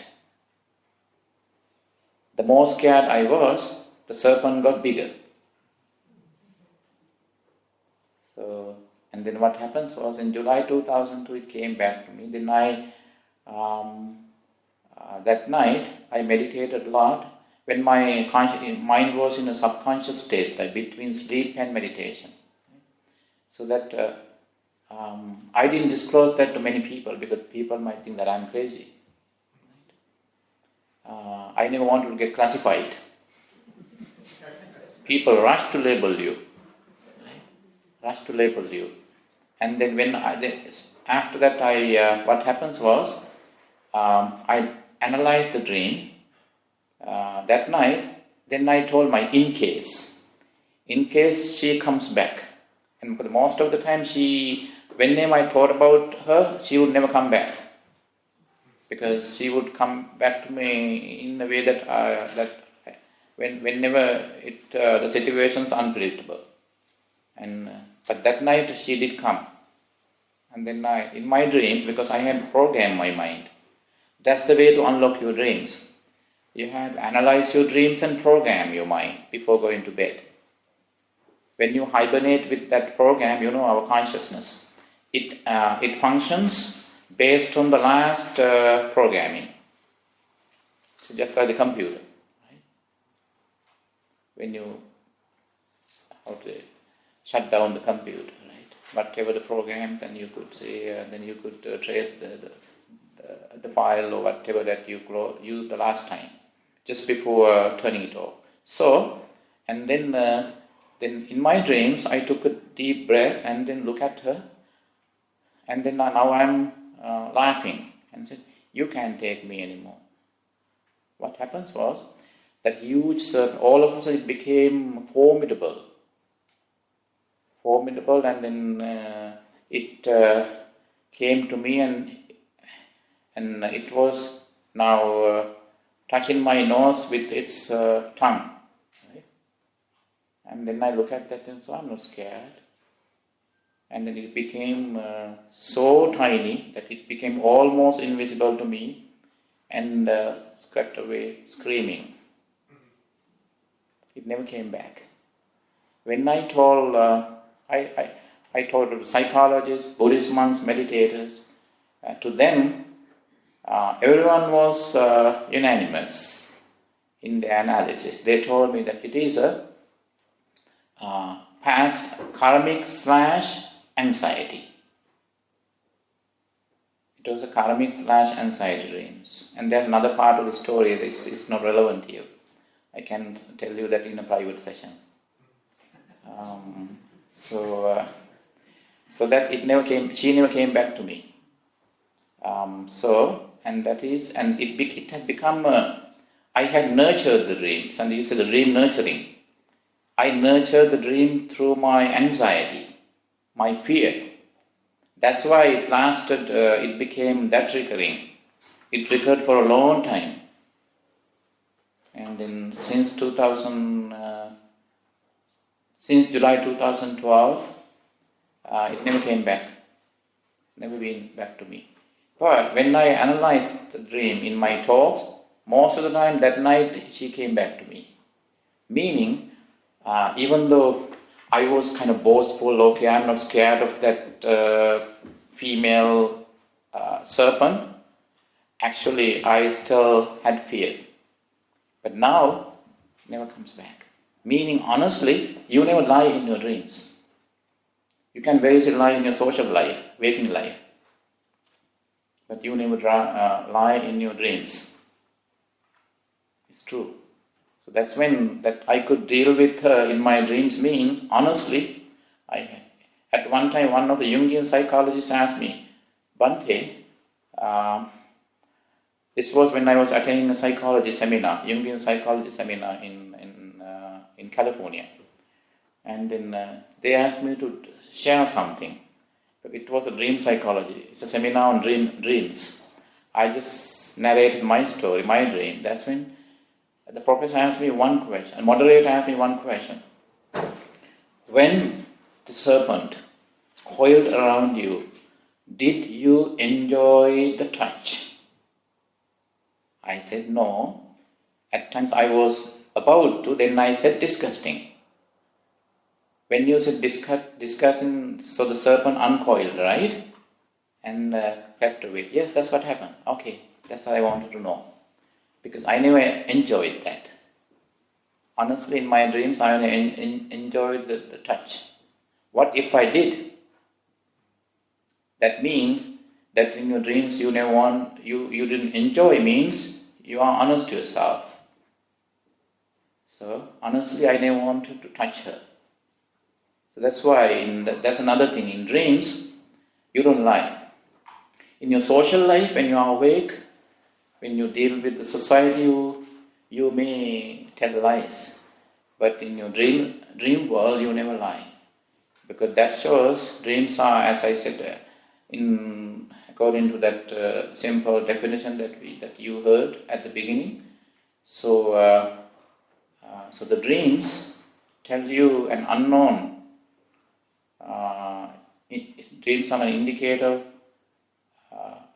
The more scared I was, the serpent got bigger. So, and then what happens was, in July 2002, it came back to me. Then that night, I meditated a lot when my mind was in a subconscious state, like between sleep and meditation. So that I didn't disclose that to many people, because people might think that I'm crazy. I never wanted to get classified. People rush to label you. And then after that, what happens was, I analyzed the dream that night. Then I told in case she comes back. And for most of the time, whenever I thought about her, she would never come back. Because she would come back to me in a way that whenever the situation is unpredictable. But that night she did come. And then in my dreams, because I had programmed my mind, that's the way to unlock your dreams. You have to analyze your dreams and program your mind before going to bed. When you hibernate with that program, our consciousness, it functions based on the last programming. So just like the computer, right? When you shut down the computer, right? Whatever the program, then you could say, then you could trace the file or whatever that you used the last time, just before turning it off. So, and then in my dreams, I took a deep breath and then look at her, and then now I'm laughing and said, "You can't take me anymore." What happens was, that huge serpent, all of a sudden it became formidable, and then it came to me, and it was now touching my nose with its tongue. Right? And then I look at that and so I'm not scared. And then it became so tiny that it became almost invisible to me, and swept away screaming. It never came back. When I told to psychologists, Buddhist monks, meditators, to them, everyone was unanimous in their analysis. They told me that it is a past karmic / anxiety. It was a karmic / anxiety dreams. And there's another part of the story that is not relevant here. I can tell you that in a private session. So that she never came back to me. It had become, I had nurtured the dreams, and you say the dream nurturing. I nurtured the dream through my anxiety, my fear. That's why it lasted, it became that recurring. It recurred for a long time. And then since July 2012, it never came back. Never been back to me. But when I analyzed the dream in my talks, most of the time that night she came back to me. Meaning, even though I was kind of boastful, okay, I'm not scared of that female serpent, actually I still had fear. But now, never comes back. Meaning, honestly, you never lie in your dreams. You can basically lie in your social life, waking life. But you never lie in your dreams. It's true. So that's when that I could deal with her in my dreams means, honestly, at one time one of the Jungian psychologists asked me, Bhante, this was when I was attending a psychology seminar, Jungian psychology seminar in California. And then they asked me to share something. It was a dream psychology. It's a seminar on dreams. I just narrated my story, my dream. That's when the professor asked me one question, and moderator asked me one question. When the serpent coiled around you, did you enjoy the touch? I said no. At times I was about to, then I said disgusting. When you said disgusting, so the serpent uncoiled, right? And crept away. Yes, that's what happened. Okay, that's what I wanted to know. Because I never enjoyed that. Honestly, in my dreams, I only enjoyed the touch. What if I did? That means that in your dreams you didn't enjoy, means you are honest to yourself. So, honestly, I never wanted to touch her. So that's why, that's another thing. In dreams, you don't lie. In your social life, when you are awake, when you deal with the society, you may tell lies. But in your dream world, you never lie. Because that shows dreams are, as I said, according to that simple definition that you heard at the beginning. So the dreams tell you an unknown. Dreams are an indicator,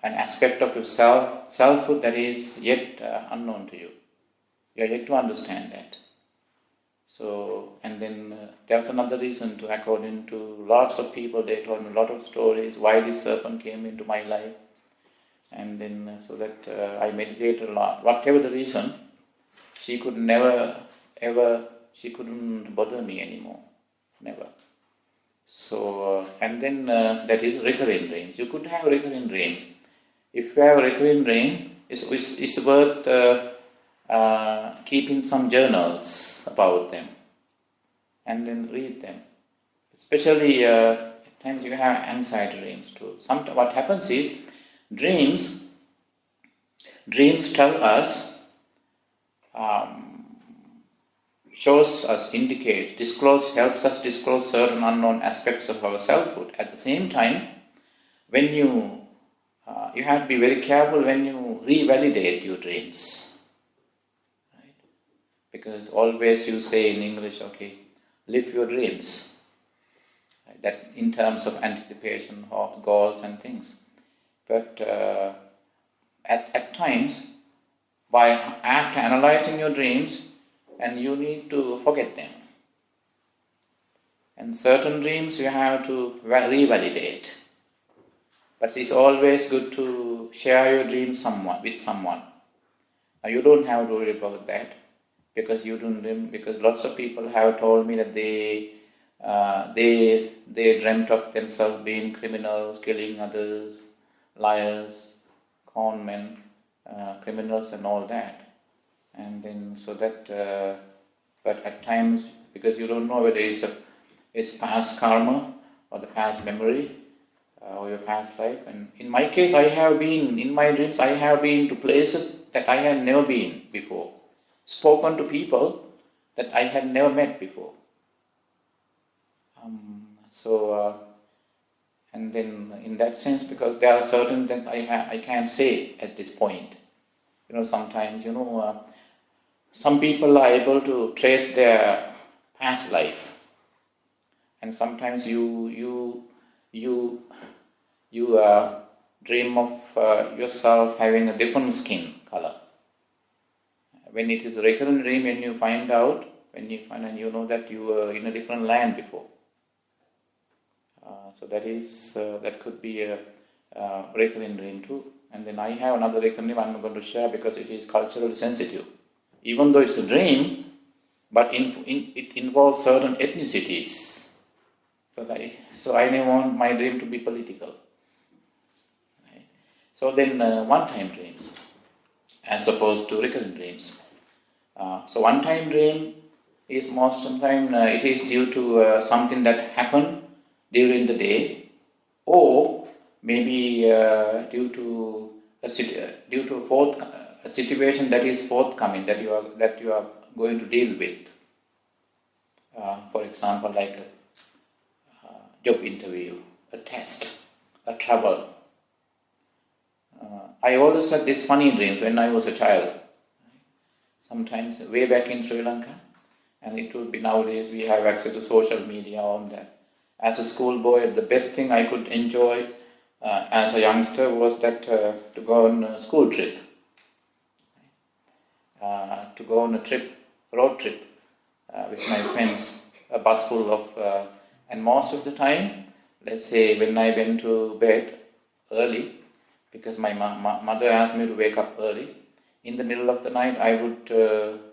an aspect of your selfhood that is yet unknown to you. You are yet to understand that. So, and then there was another reason to, according to lots of people, they told me a lot of stories why this serpent came into my life. And then so that I meditated a lot. Whatever the reason, she could she couldn't bother me anymore. Never. So, and then that is recurring dreams. You could have recurring dreams. If you have a recurring dream, it's worth keeping some journals about them and then read them. Especially at times you have anxiety dreams too. What happens is, dreams tell us, shows us, indicates, helps us disclose certain unknown aspects of our selfhood. At the same time, when you have to be very careful when you revalidate your dreams. Right? Because always you say in English, okay, live your dreams. Right? That in terms of anticipation of goals and things. But at times, after analyzing your dreams, and you need to forget them. And certain dreams you have to revalidate. But it's always good to share your dreams with someone. Now you don't have to worry about that because lots of people have told me that they dreamt of themselves being criminals, killing others, liars, con men, criminals and all that. And then so that, but at times, because you don't know whether it's past karma or the past memory or your past life. And in my case, in my dreams, I have been to places that I had never been before. Spoken to people that I had never met before. And then in that sense, because there are certain things I can't say at this point. Sometimes, some people are able to trace their past life, and sometimes you dream of yourself having a different skin color. when it is a recurrent dream, when you find and you know that you were in a different land before. So that could be a recurrent dream too. And then I have another recurrent dream I'm not going to share because it is culturally sensitive. Even though it's a dream, but it involves certain ethnicities. So I don't want my dream to be political. Right? So then one-time dreams, as opposed to recurrent dreams. So one-time dream is most sometimes it is due to something that happened during the day, or maybe due to a situation that is forthcoming that you are going to deal with. For example, like a job interview, a test, a trouble. I always had these funny dreams when I was a child. Sometimes way back in Sri Lanka, and it would be nowadays we have access to social media on that. As a schoolboy, the best thing I could enjoy as a youngster was that to go on a school trip, to go on a road trip with my friends, a bus full of, and most of the time, let's say when I went to bed early, because my mother asked me to wake up early, in the middle of the night I would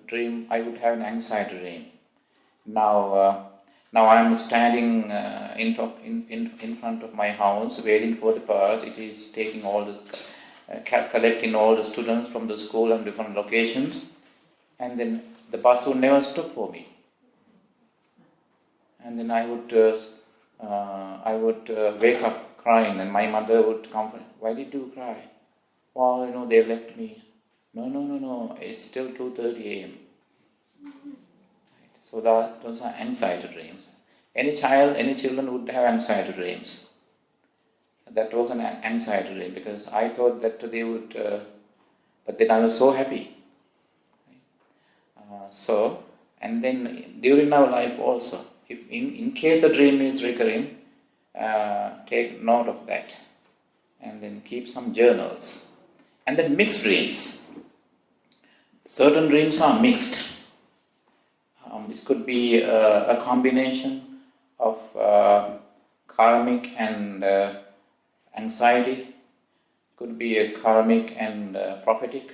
dream, I would have an anxiety dream. Now I am standing in front of my house waiting for the bus. It is taking all the, collecting all the students from the school and different locations, and then the bus would never stop for me. And then I would wake up crying, and my mother would comfort. Why did you cry? Well, they left me. No. It's still 2:30 a.m. So those are anxiety dreams. Any children would have anxiety dreams. That was an anxiety dream because I thought that they would, but then I was so happy. And then during our life also, if in case the dream is recurring, take note of that, and then keep some journals. And then mixed dreams. Certain dreams are mixed. This could be a combination of karmic and anxiety. It could be a karmic and prophetic.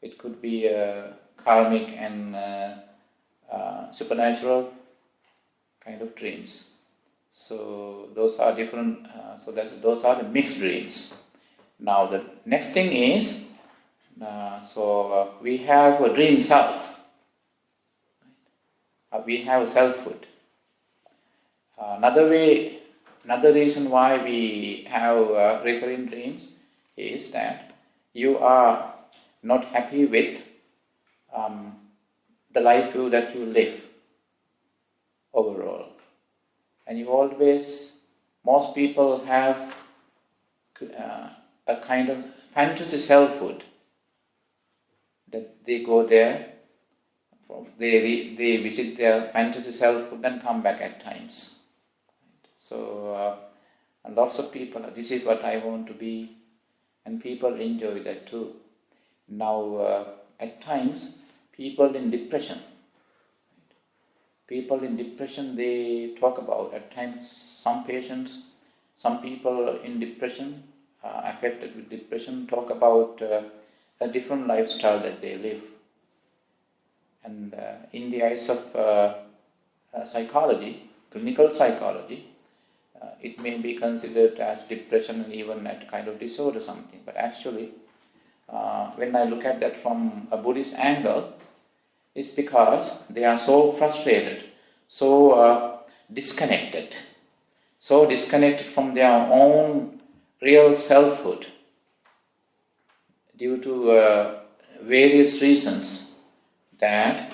It could be a karmic and supernatural kind of dreams. So those are different. Those are the mixed dreams. Now the next thing is, we have a dream self. We have selfhood. Another reason why we have recurring dreams is that you are not happy with the life that you live overall. And most people have a kind of fantasy selfhood, that they go there, they visit their fantasy selfhood and come back at times. So lots of people, this is what I want to be, and people enjoy that too. Now at times, people in depression, they talk about, at times some people in depression, affected with depression, talk about a different lifestyle that they live. And in the eyes of psychology, clinical psychology, it may be considered as depression and even a kind of disorder something. But actually, when I look at that from a Buddhist angle, it's because they are so frustrated, so disconnected from their own real selfhood due to various reasons, that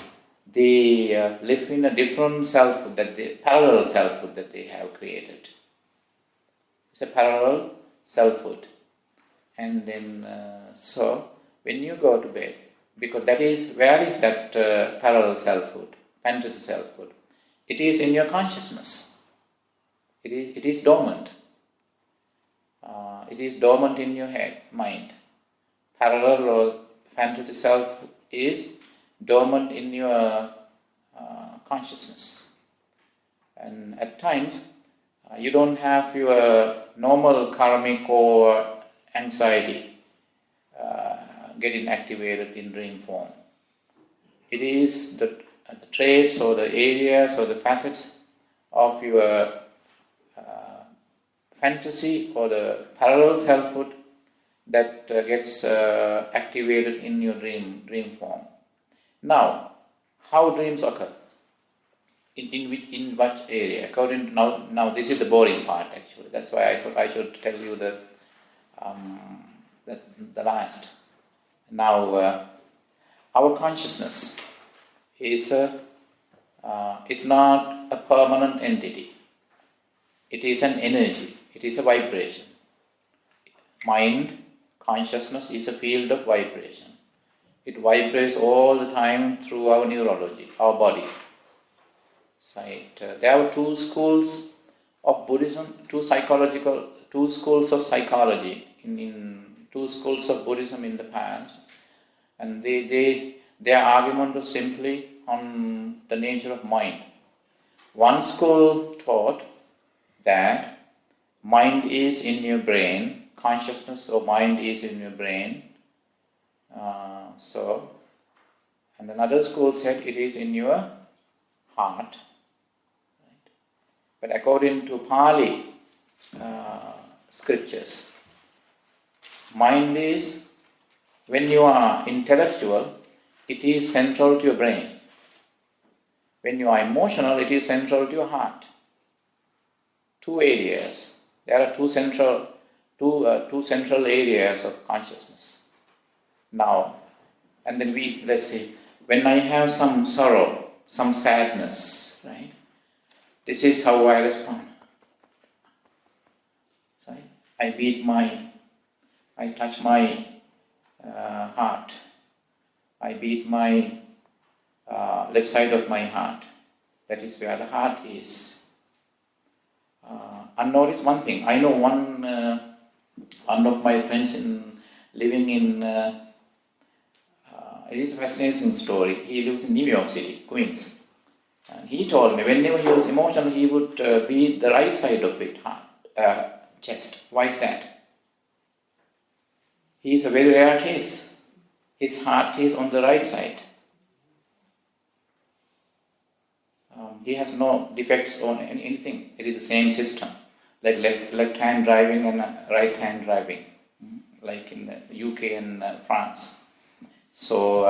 they live in a different selfhood, parallel selfhood that they have created. It's a parallel selfhood. And then, so when you go to bed, because where is that parallel selfhood, fantasy selfhood? It is in your consciousness. It is dormant. It is dormant in your mind. Parallel or fantasy self is dormant in your consciousness. And at times, you don't have your normal karmic or anxiety getting activated in dream form. It is the traits or the areas or the facets of your fantasy or the parallel selfhood that gets activated in your dream form. Now, how dreams occur? In what area? According to now this is the boring part actually. That's why I thought I should tell you the last. Now, our consciousness is it's not a permanent entity. It is an energy. It is a vibration. Mind, consciousness is a field of vibration. It vibrates all the time through our neurology, our body. Right. There are two schools of Buddhism, two schools of psychology in two schools of Buddhism in the past, and their argument was simply on the nature of mind. One school taught that mind is in your brain, consciousness or mind is in your brain. And another school said it is in your heart. Right? But according to Pali scriptures, mind is, when you are intellectual, it is central to your brain. When you are emotional, it is central to your heart. Two areas. There are two central areas of consciousness. Now, and then let's say, when I have some sorrow, some sadness, right? This is how I respond. Right? I touch my heart. I beat my left side of my heart. That is where the heart is. Unnoticed one thing. I know one of my friends living in. It is a fascinating story. He lives in New York City, Queens. And he told me whenever he was emotional, he would beat the right side of it, chest. Why is that? He is a very rare case. His heart is on the right side. He has no defects on anything. It is the same system, like left hand driving and right hand driving, like in the UK and France. So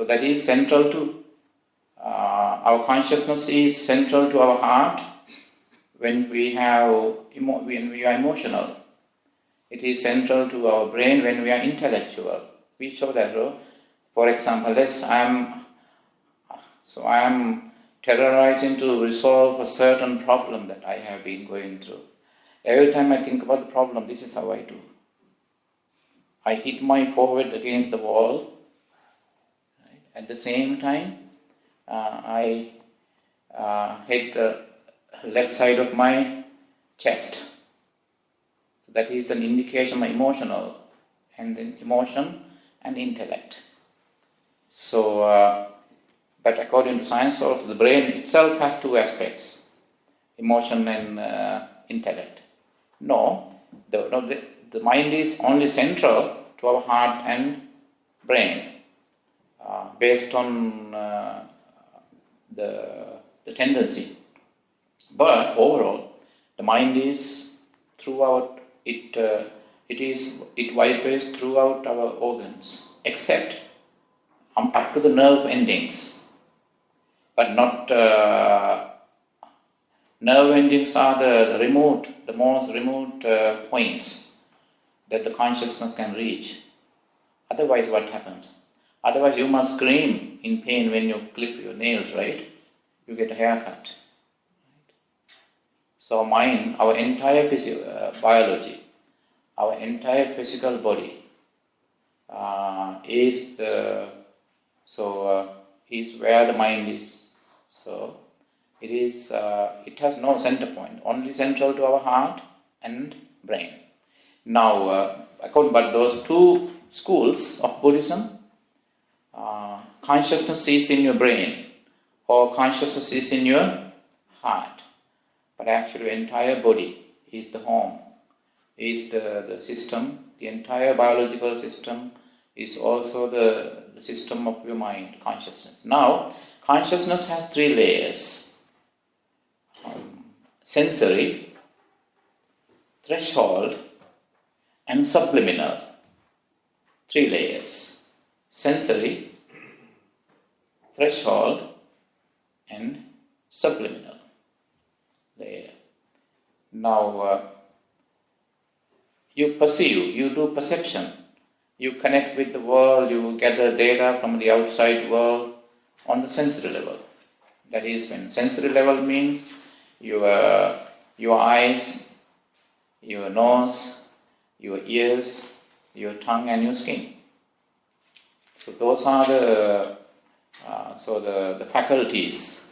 that is central to our consciousness is central to our heart when we are emotional. It is central to our brain when we are intellectual. We show that, for example, I am terrorizing to resolve a certain problem that I have been going through. Every time I think about the problem, this is how I do. I hit my forehead against the wall. Right? At the same time, I hit the left side of my chest. So that is an indication of emotional, and then emotion and intellect. So, but according to science, also the brain itself has two aspects: emotion and intellect. No, the mind is only central to our heart and brain, based on the tendency. But overall, the mind is throughout it. It vibrates throughout our organs, except up to the nerve endings. But not nerve endings are the most remote points that the consciousness can reach. Otherwise, what happens? Otherwise, you must scream in pain when you clip your nails, right? You get a haircut. So mind, our entire biology, our entire physical body is where the mind is. So it has no center point, only central to our heart and brain. Now, but those two schools of Buddhism, consciousness is in your brain or consciousness is in your heart. But actually, the entire body is the home, is the system. The entire biological system is also the system of your mind, consciousness. Now, consciousness has three layers: sensory, threshold, and subliminal. Three layers: sensory, threshold, and subliminal layer. Now, you perceive, you do perception, you connect with the world, you gather data from the outside world on the sensory level. That is, when sensory level means your eyes, your nose, your ears, your tongue, and your skin. So those are the faculties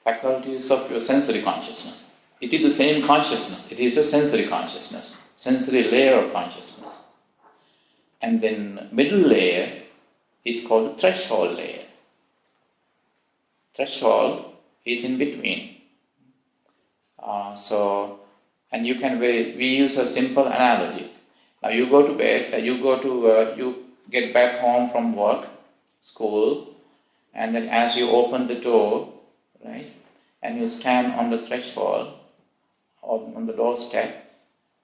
of your sensory consciousness. It is the same consciousness. It is the sensory consciousness, sensory layer of consciousness. And then middle layer is called the threshold layer. Threshold is in between. And we use a simple analogy. Now you go to bed, you get back home from work, school, and then as you open the door, right, and you stand on the threshold or on the doorstep,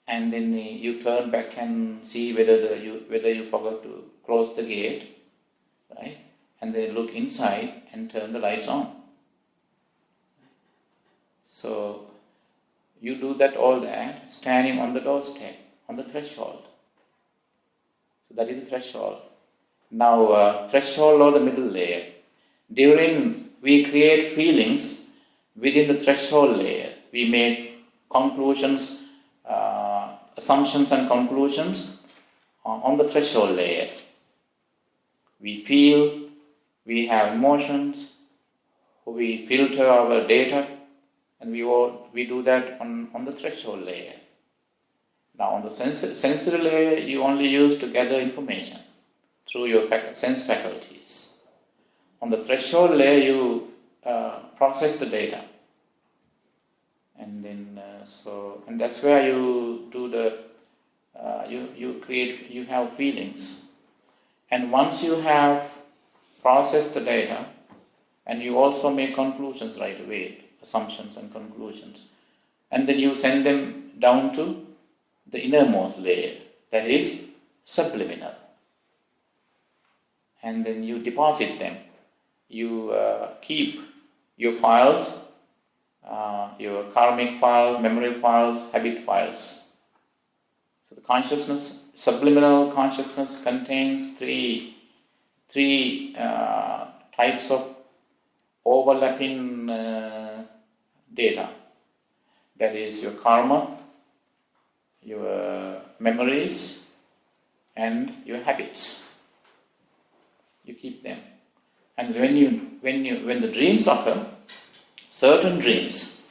and then you turn back and see whether you forgot to close the gate, right, and then look inside and turn the lights on. So you do all that standing on the doorstep, on the threshold. So that is the threshold. Now, threshold or the middle layer. We create feelings within the threshold layer. We make conclusions, assumptions and conclusions on the threshold layer. We feel, we have emotions, we filter our data, and we do that on the threshold layer. Now on the sensory layer, you only use to gather information through your sense faculties. On the threshold layer, you process the data, and then and that's where you do you have feelings. And once you have processed the data, and you also make conclusions right away, assumptions and conclusions, and then you send them down to the innermost layer, that is subliminal, and then you deposit them. You keep your files, your karmic files, memory files, habit files. So the consciousness, subliminal consciousness, contains three types of overlapping data. That is your karma, your memories, and your habits. You keep them. And when the dreams occur, certain dreams,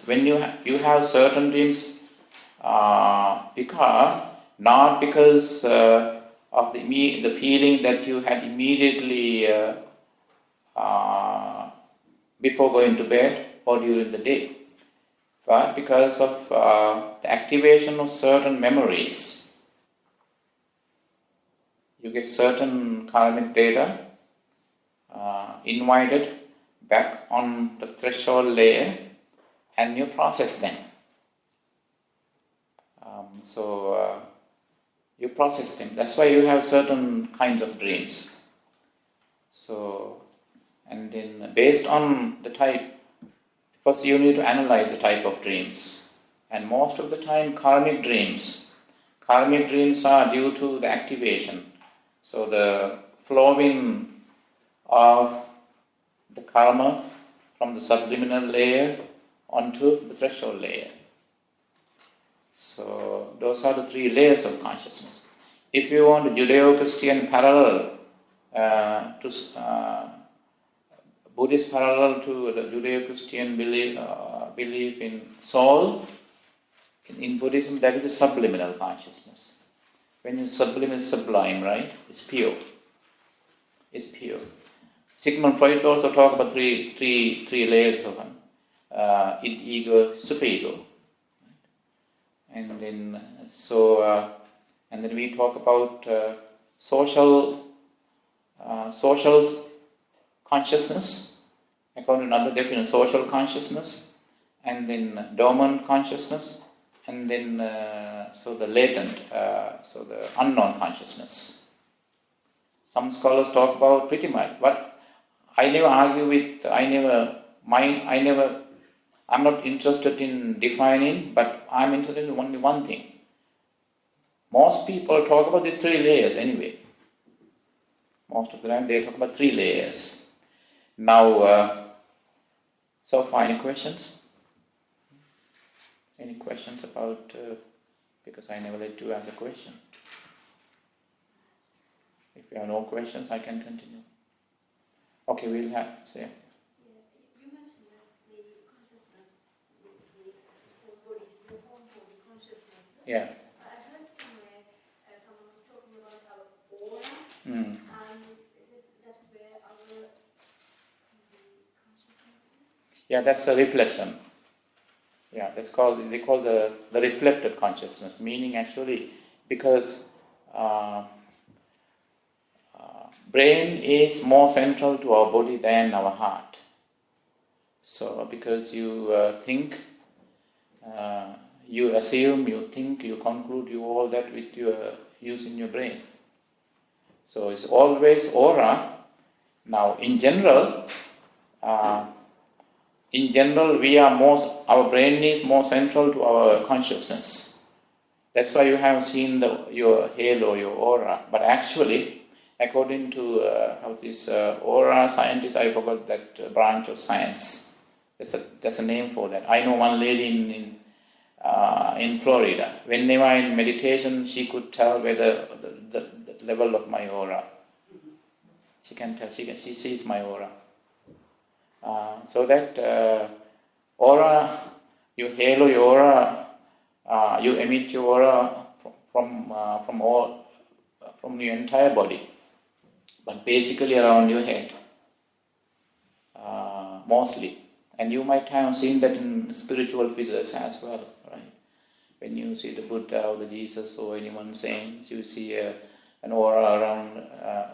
when you have certain dreams, because of the feeling that you had immediately before going to bed or during the day, but because of the activation of certain memories. You get certain karmic data invited back on the threshold layer, and you process them. You process them. That's why you have certain kinds of dreams. So, and then based on the type, first you need to analyze the type of dreams. And most of the time, karmic dreams are due to the activation. So the flowing of the karma from the subliminal layer onto the threshold layer. So those are the three layers of consciousness. If you want a Judeo-Christian parallel to Buddhist parallel to the Judeo-Christian belief in soul, in Buddhism, that is the subliminal consciousness. When you sublime is sublime, right? It's pure. It's pure. Sigmund Freud also talked about three layers of id, ego, superego. And then and then we talk about social consciousness, according to another definition, social consciousness, and then dormant consciousness, and then the latent, so the unknown consciousness. Some scholars talk about pretty much, but I never argue with, I'm not interested in defining, but I'm interested in only one thing. Most people talk about the three layers anyway. Most of the time they talk about three layers. Now, so far, any questions? Any questions about, because I never let you ask a question. If you have no questions, I can continue. Okay, we'll have, say.
You mentioned that the consciousness, the body, the form for the consciousness.
Yeah.
I heard somewhere someone was talking about our aura,
Mm.
and that's where our consciousness is?
Yeah, that's a reflection. Yeah, they call the reflected consciousness, meaning actually because brain is more central to our body than our heart. So because you think, you assume, you think, you conclude, you all that with your using your brain. So it's always aura. Now in general, our brain is more central to our consciousness. That's why you have seen your halo, your aura. But actually, according to how this aura scientist, I forgot that branch of science. There's a name for that. I know one lady in Florida. Whenever in meditation, she could tell whether the level of my aura. She can tell. She sees my aura. So that aura, you halo your aura, you emit your aura from your entire body, but basically around your head, mostly. And you might have seen that in spiritual figures as well, right? When you see the Buddha or the Jesus or anyone saints, you see an aura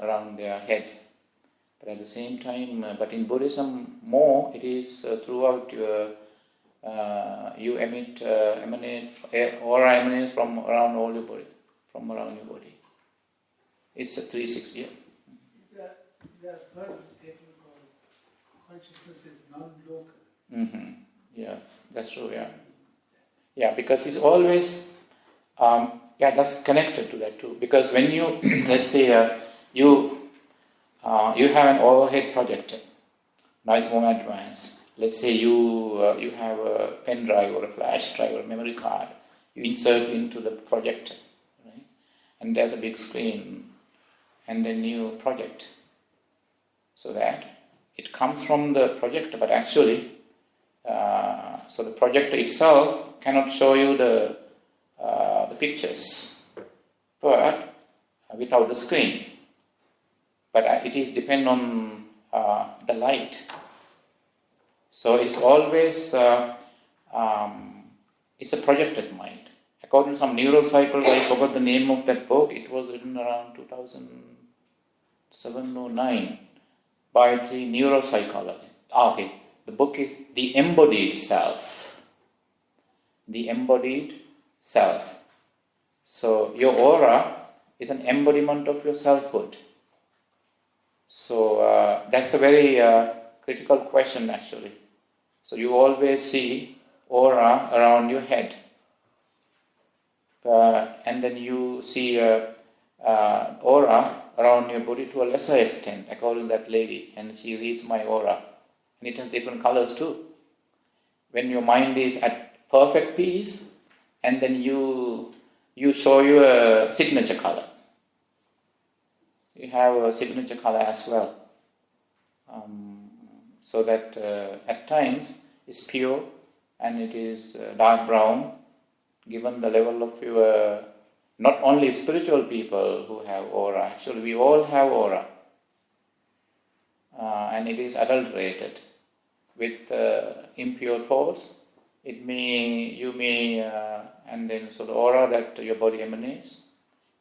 around their head. But at the same time, but in Buddhism more, it is throughout your, you emanate, aura emanates from around all your body, from around your body. It's a 360.
There's heard of a statement called consciousness is non-local.
Mm-hmm. Yes, that's true, yeah. Yeah, because it's always, that's connected to that too. Because when you, let's say, you have an overhead projector. Now it's more advanced. Let's say you have a pen drive or a flash drive or a memory card. You insert into the projector, right? And there's a big screen, and then you project. So that it comes from the projector, but actually, so the projector itself cannot show you the pictures, but without the screen. But it is depend on the light. So it's always it's a projected mind. According to some neuropsychology, I forgot the name of that book. It was written around 2007 or 9 by the neuropsychology. Okay, the book is The Embodied Self. The Embodied Self. So your aura is an embodiment of your selfhood. So that's a very critical question actually. So you always see aura around your head. And then you see aura around your body to a lesser extent, according to that lady. And she reads my aura. And it has different colors too. When your mind is at perfect peace, and then you show you a signature color. You have a signature color as well. So that at times is pure and it is dark brown, given the level of your Not only spiritual people who have aura, actually we all have aura. And it is adulterated with impure thoughts. And then so the aura that your body emanates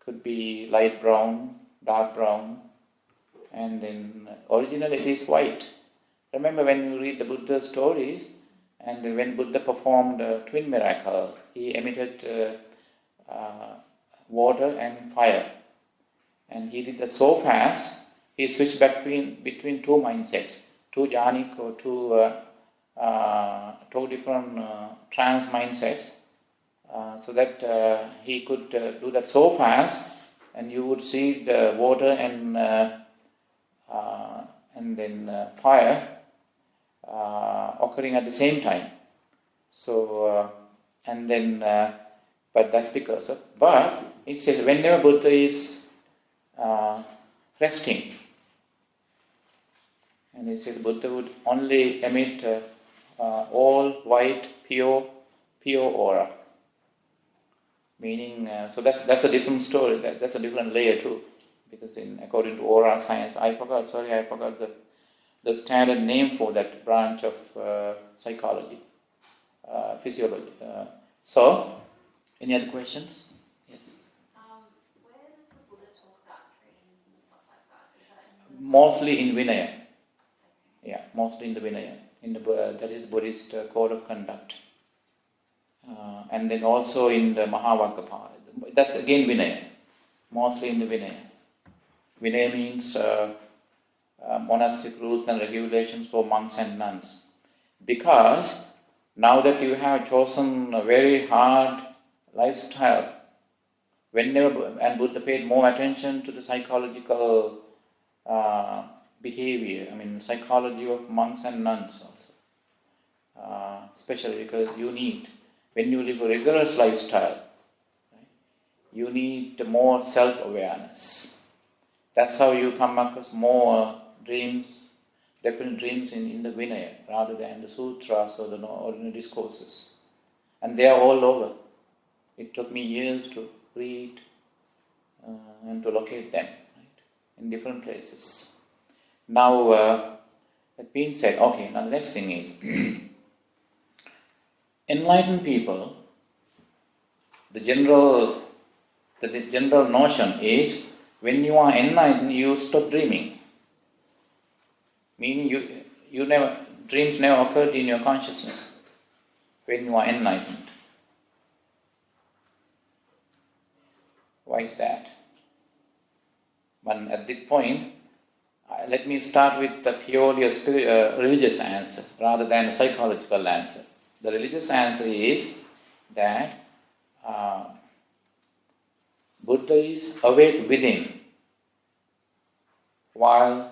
could be light brown, dark brown, and then originally it is white. Remember when you read the Buddha's stories, and when Buddha performed a twin miracle, he emitted water and fire. And he did that so fast, he switched between two mindsets, two jhanic or two different trance mindsets, so that he could do that so fast, and you would see the water and then fire occurring at the same time. So but that's because of. But it says whenever Buddha is resting, and it says Buddha would only emit all white, pure aura. Meaning, so that's a different story. That's a different layer too, because according to aura science, I forgot the standard name for that branch of psychology, physiology. So, any other questions? Yes.
Where does the Buddha talk about dreams and stuff like that? Is that in the
Mostly in Vinaya. Yeah, mostly in the Vinaya. That is the Buddhist code of conduct. And then also in the Mahavaggapada. That's again Vinaya. Mostly in the Vinaya. Vinaya means monastic rules and regulations for monks and nuns. Because now that you have chosen a very hard lifestyle, and Buddha paid more attention to the psychological behavior, psychology of monks and nuns also. Especially because when you live a rigorous lifestyle, right, you need more self-awareness. That's how you come across more dreams, different dreams in the Vinaya, rather than the sutras or the ordinary discourses. And they are all over. It took me years to read and to locate them, right, in different places. Now, that being said, okay, now the next thing is, enlightened people, the general notion is, when you are enlightened, you stop dreaming. Meaning dreams never occurred in your consciousness when you are enlightened. Why is that? But at this point, let me start with the purely religious answer rather than a psychological answer. The religious answer is that Buddha is awake within while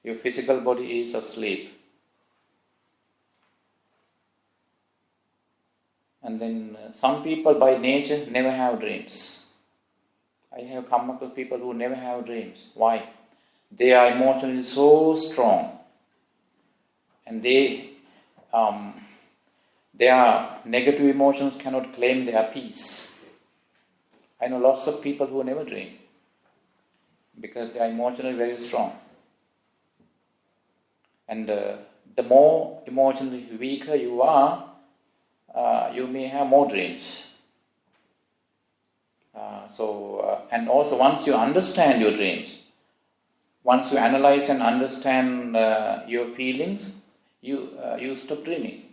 your physical body is asleep. And then some people by nature never have dreams. I have come across people who never have dreams. Why? They are emotionally so strong, and their negative emotions cannot claim their peace. I know lots of people who never dream because they are emotionally very strong. And the more emotionally weaker you are, you may have more dreams. And also once you understand your dreams, once you analyze and understand your feelings, you stop dreaming.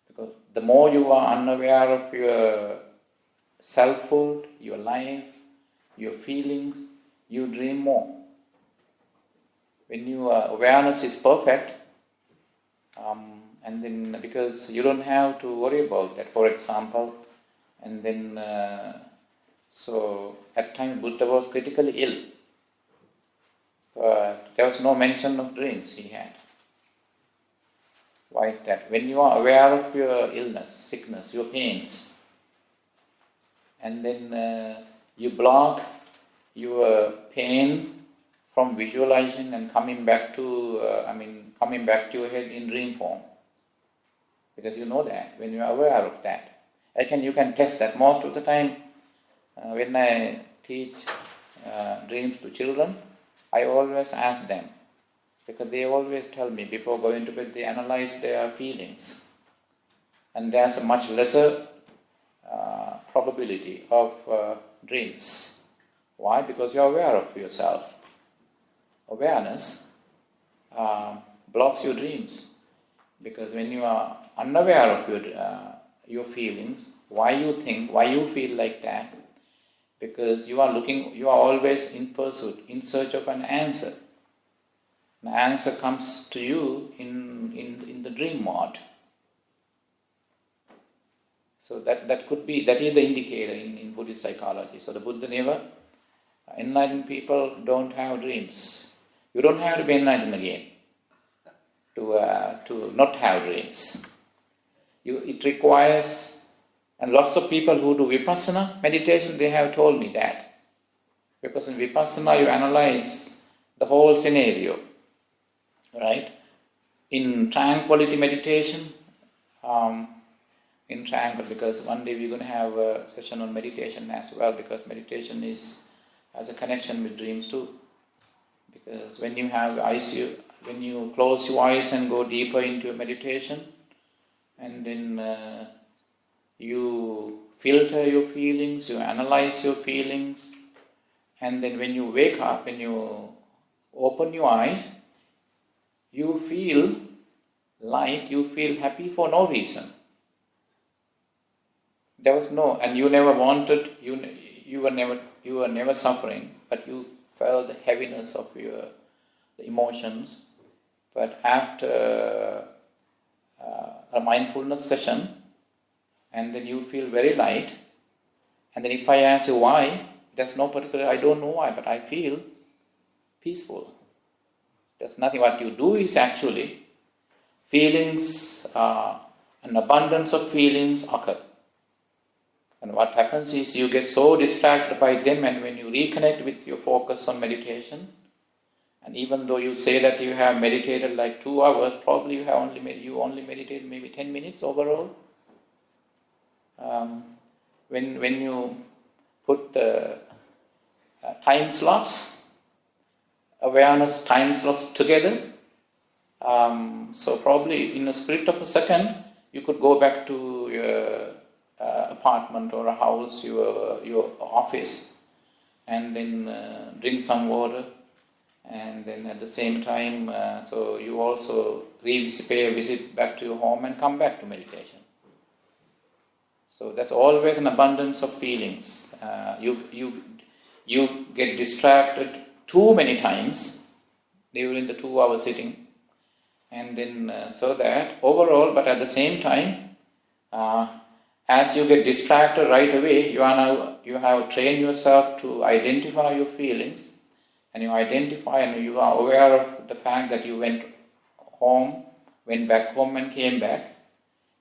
Because the more you are unaware of your selfhood, your life, your feelings, you dream more. When your awareness is perfect, and then because you don't have to worry about that, for example, and then so at times Buddha was critically ill, but there was no mention of dreams he had. Why is that? When you are aware of your illness, sickness, your pains, and then you block your pain from visualizing and coming back to your head in dream form, because you know that when you are aware of that, you can test that. Most of the time, when I teach dreams to children, I always ask them, because they always tell me before going to bed they analyze their feelings, and there's a much lesser probability of dreams. Why? Because you're aware of yourself. Awareness blocks your dreams, because when you are unaware of your feelings, why you think, why you feel like that, because you are always in pursuit, in search of an answer. An answer comes to you in the dream mode. So that is the indicator in Buddhist psychology. So the Buddha never, enlightened people don't have dreams. You don't have to be enlightened again to not have dreams. It requires, and lots of people who do vipassana meditation, they have told me that. Because in vipassana you analyze the whole scenario, right? In tranquility meditation, because one day we're going to have a session on meditation as well, because meditation has a connection with dreams too. Because when you close your eyes and go deeper into a meditation, and then you filter your feelings, you analyze your feelings, and then when you wake up, when you open your eyes, you feel light, you feel happy for no reason. There was and you never wanted, you were never suffering, but you felt the heaviness of the emotions. But after a mindfulness session, and then you feel very light, and then if I ask you why, there's no particular, I don't know why, but I feel peaceful. There's nothing. What you do is actually feelings, an abundance of feelings occur. And what happens is you get so distracted by them, and when you reconnect with your focus on meditation, and even though you say that you have meditated like 2 hours, probably you only meditated maybe 10 minutes overall. When you put the time slots, awareness time slots together, so probably in a split of a second, you could go back to your apartment or a house, your office, and then drink some water, and then at the same time, so you also pay a visit back to your home and come back to meditation. So that's always an abundance of feelings. You get distracted too many times during the 2-hour sitting, and then so that overall, but at the same time, as you get distracted right away, you have trained yourself to identify your feelings, and you identify and you are aware of the fact that you went back home and came back.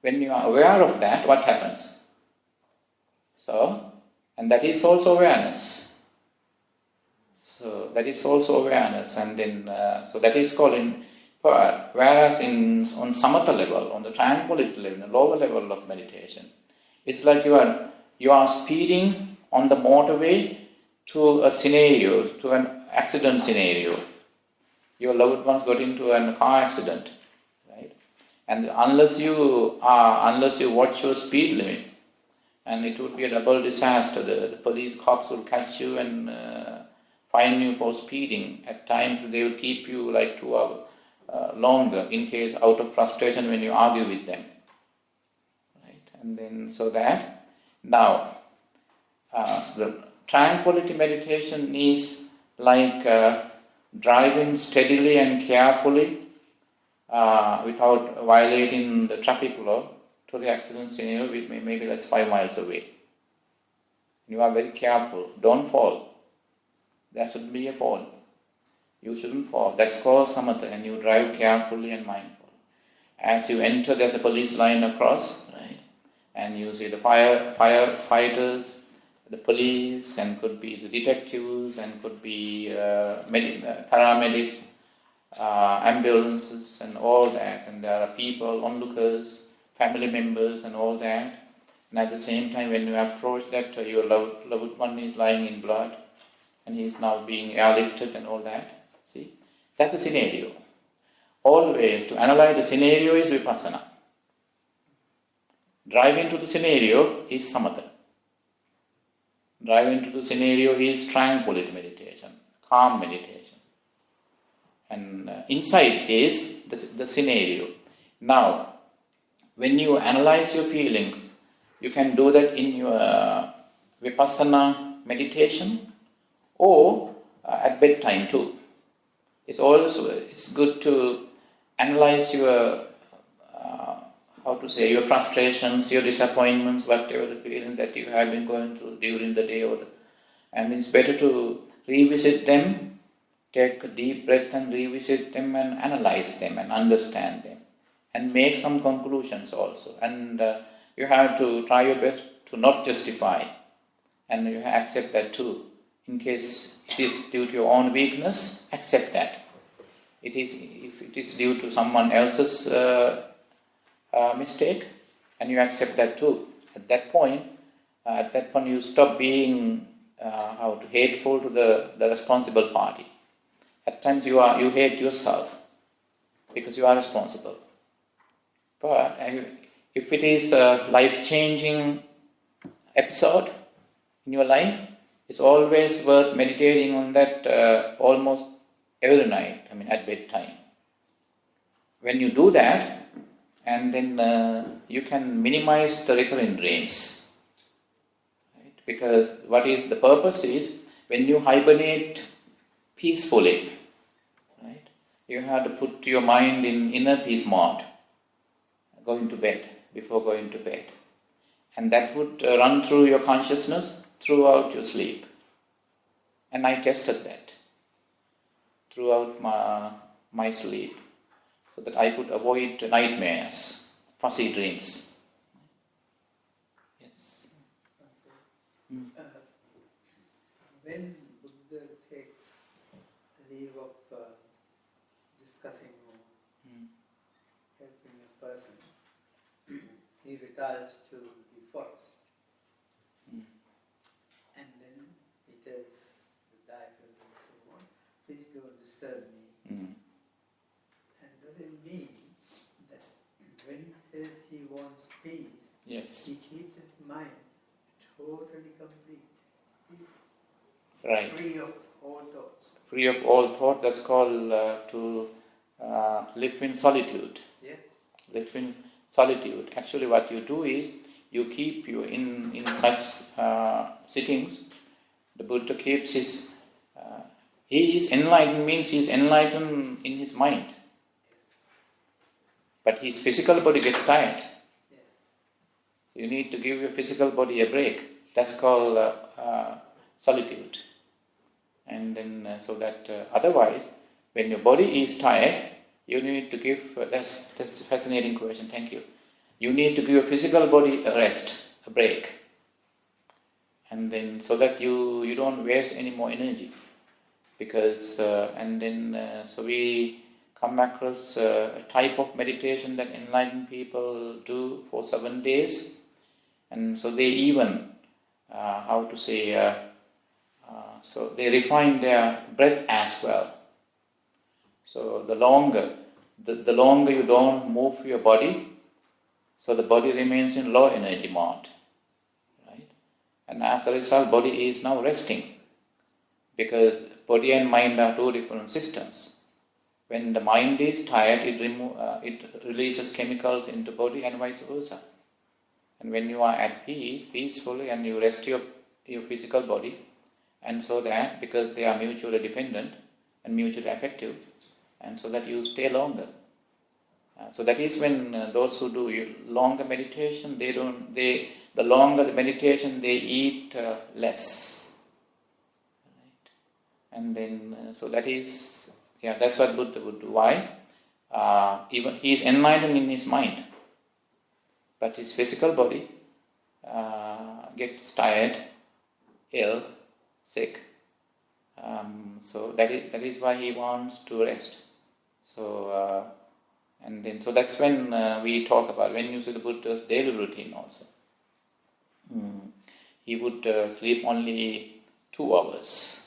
When you are aware of that, what happens? So, and that is also awareness. So that is also awareness, and then so that is called whereas on samatha level, on the tranquility level, the lower level of meditation, it's like you are speeding on the motorway to a scenario, to an accident scenario. Your loved ones got into a car accident, right? And unless you watch your speed limit, and it would be a double disaster. The police cops will catch you and fine you for speeding. At times they will keep you like 2 hours longer in case out of frustration when you argue with them. Right? And then so that now the tranquility meditation is like driving steadily and carefully without violating the traffic law to the accident scenario, which maybe that's 5 miles away. You are very careful. Don't fall. There shouldn't be a fall. You shouldn't fall. That's called samatha, and you drive carefully and mindful. As you enter, there's a police line across, right? And you see the firefighters, the police, and could be the detectives, and could be paramedics, ambulances, and all that. And there are people, onlookers, family members, and all that. And at the same time, when you approach that your loved one is lying in blood and he is now being airlifted and all that, see, that's the scenario. Always to analyze the scenario is vipassana. Drive into the scenario is samatha. Drive into the scenario is tranquility meditation, calm meditation. And insight is the scenario. Now, when you analyze your feelings, you can do that in your vipassana meditation or at bedtime too. It's good to analyze your your frustrations, your disappointments, whatever the feelings that you have been going through during the day, and it's better to revisit them, take a deep breath and revisit them and analyze them and understand them and make some conclusions also. And you have to try your best to not justify, and you accept that too. In case it is due to your own weakness, accept that. If it is due to someone else's mistake, and you accept that too. At that point you stop being hateful to the responsible party. At times you hate yourself because you are responsible. But if it is a life-changing episode in your life, it's always worth meditating on that almost every night, at bedtime. When you do that, and then you can minimize the recurring dreams. Right? Because the purpose is, when you hibernate peacefully, right, you have to put your mind in inner peace mode, before going to bed. And that would run through your consciousness throughout your sleep. And I tested that throughout my sleep, so that I could avoid nightmares, fuzzy dreams. Yes.
When Buddha takes leave of discussing or helping a person, he retires to the forest. And then he tells the diver and so on, please don't disturb me. And does it mean that when he says he wants peace,
Yes.
he keeps his mind totally complete,
Right.
free of all thoughts?
Free of all thought, that's called to live in solitude.
Yes.
Live in solitude. Actually what you do is, you keep you in such sittings. The Buddha keeps his... he is enlightened, means he is enlightened in his mind. But his physical body gets tired.
Yes.
So you need to give your physical body a break. That's called solitude. And then otherwise, when your body is tired, you need to give... that's a fascinating question, thank you. You need to give your physical body a rest, a break. And then so that you don't waste any more energy. Because, so we come across a type of meditation that enlightened people do for 7 days. And so they even, so they refine their breath as well. So the longer you don't move your body, so the body remains in low energy mode. Right? And as a result, body is now resting. Because body and mind are two different systems. When the mind is tired, it releases chemicals into body and vice versa. And when you are at peace, peacefully, and you rest your physical body, and so that, because they are mutually dependent and mutually affective, and so that you stay longer. So that is when those who do longer meditation, the longer the meditation, they eat less. And then, so that is, that's what Buddha would do. Why? Even he is enlightened in his mind, but his physical body gets tired, ill, sick. So that is why he wants to rest. So so that's when we talk about, when you see the Buddha's daily routine also. he would sleep only 2 hours.